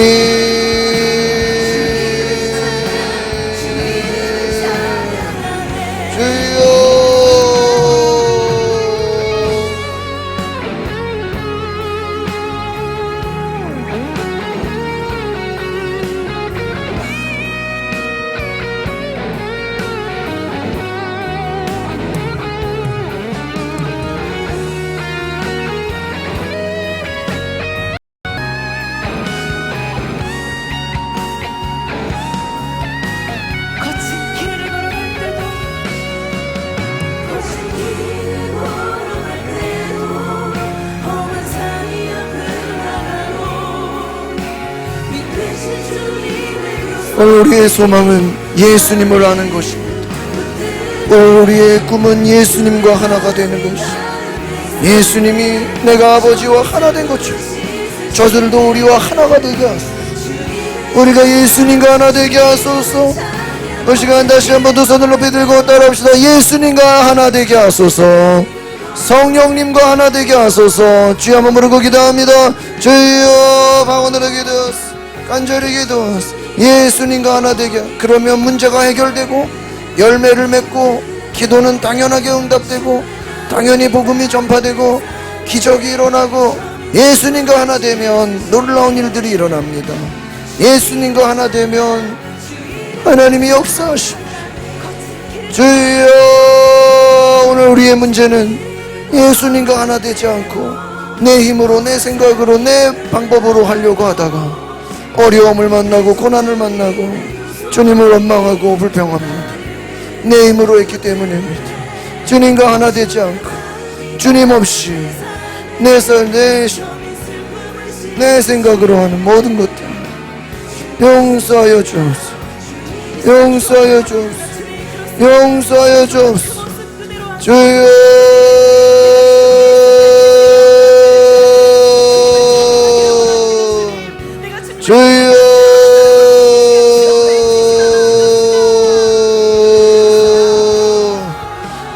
거친 길을 걸어갈 때도, 거친 길을 걸어갈 때도, 험한 산이 앞을 나가고 이끄신 주님의 우리의 소망은 예수님을 아는 것입니다. 우리의 꿈은 예수님과 하나가 되는 것입니다. 예수님이 내가 아버지와 하나 된 것처럼 저들도 우리와 하나가 되게 하소서. 우리가 예수님과 하나 되게 하소서. 이 시간 다시 한번 두 손을 높이 들고 따라합시다. 예수님과 하나 되게 하소서. 성령님과 하나 되게 하소서. 주여 한번 부르고 기도합니다. 주여 방언으로 기도하소. 간절히 기도하소. 예수님과 하나 되게. 그러면 문제가 해결되고 열매를 맺고 기도는 당연하게 응답되고 당연히 복음이 전파되고 기적이 일어나고 예수님과 하나 되면 놀라운 일들이 일어납니다. 예수님과 하나 되면 하나님이 역사하십니다. 주여 오늘 우리의 문제는 예수님과 하나 되지 않고 내 힘으로 내 생각으로 내 방법으로 하려고 하다가 어려움을 만나고 고난을 만나고 주님을 원망하고 불평합니다. 내 힘으로 했기 때문입니다. 주님과 하나 되지 않고 주님 없이 내 생각으로 하는 모든 것들 용서하여 주옵소서. 용서하여 주옵소서. 용서하여 주옵소서. 주여 주여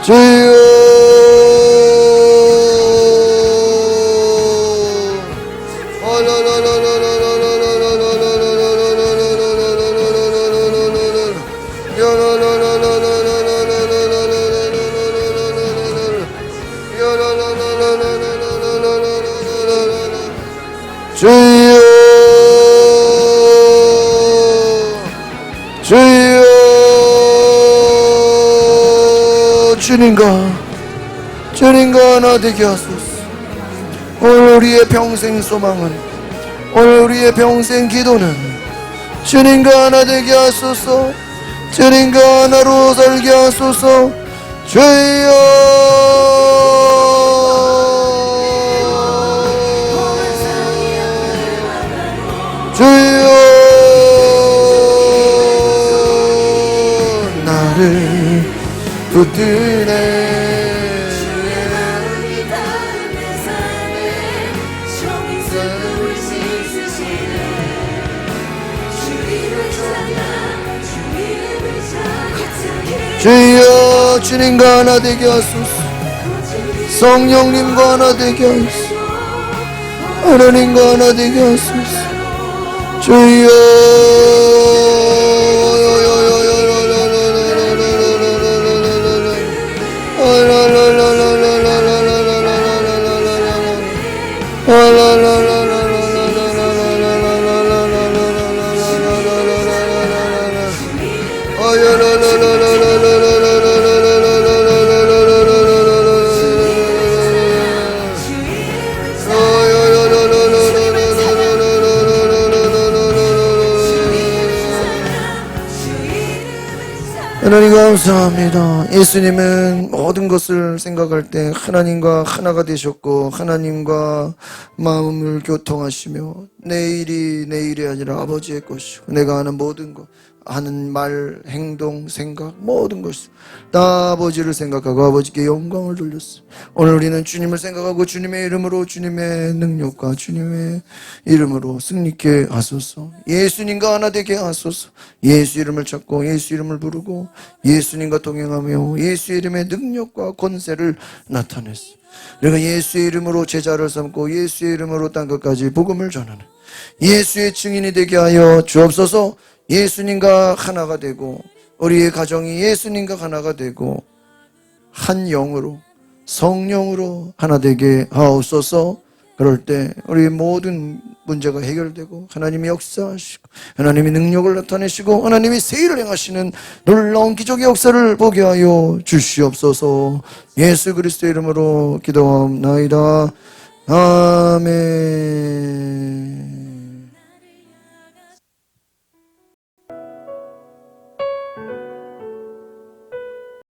주여 주여 주여 주님과 하나 되게 하소서. 오늘 우리의 평생 소망은 오늘 우리의 평생 기도는 주님과 하나 되게 하소서. 주님과 하나로 살게 하소서. 주여 주여 나를 붙드네. 주여 주님과 하나 되게 하소서. 성령님과 하나 되게 하소서. 하나님과 하나 되게 하소서. 주여 하나님 감사합니다. 예수님은 모든 것을 생각할 때 하나님과 하나가 되셨고 하나님과 마음을 교통하시며 내 일이 아니라 아버지의 것이고 내가 하는 모든 것 하는 말, 행동, 생각 모든 것이 다 아버지를 생각하고 아버지께 영광을 돌렸어. 오늘 우리는 주님을 생각하고 주님의 이름으로 주님의 능력과 주님의 이름으로 승리케 하소서. 예수님과 하나 되게 하소서. 예수 이름을 찾고 예수 이름을 부르고 예수님과 동행하며 예수 이름의 능력과 권세를 나타냈어. 우리가 예수의 이름으로 제자를 삼고 예수의 이름으로 땅 끝까지 복음을 전하는 예수의 증인이 되게 하여 주옵소서. 예수님과 하나가 되고 우리의 가정이 예수님과 하나가 되고 한 영으로 성령으로 하나 되게 하옵소서. 그럴 때 우리의 모든 문제가 해결되고 하나님이 역사하시고 하나님이 능력을 나타내시고 하나님이 새 일을 행하시는 놀라운 기적의 역사를 보게 하여 주시옵소서. 예수 그리스도의 이름으로 기도하옵나이다. 아멘.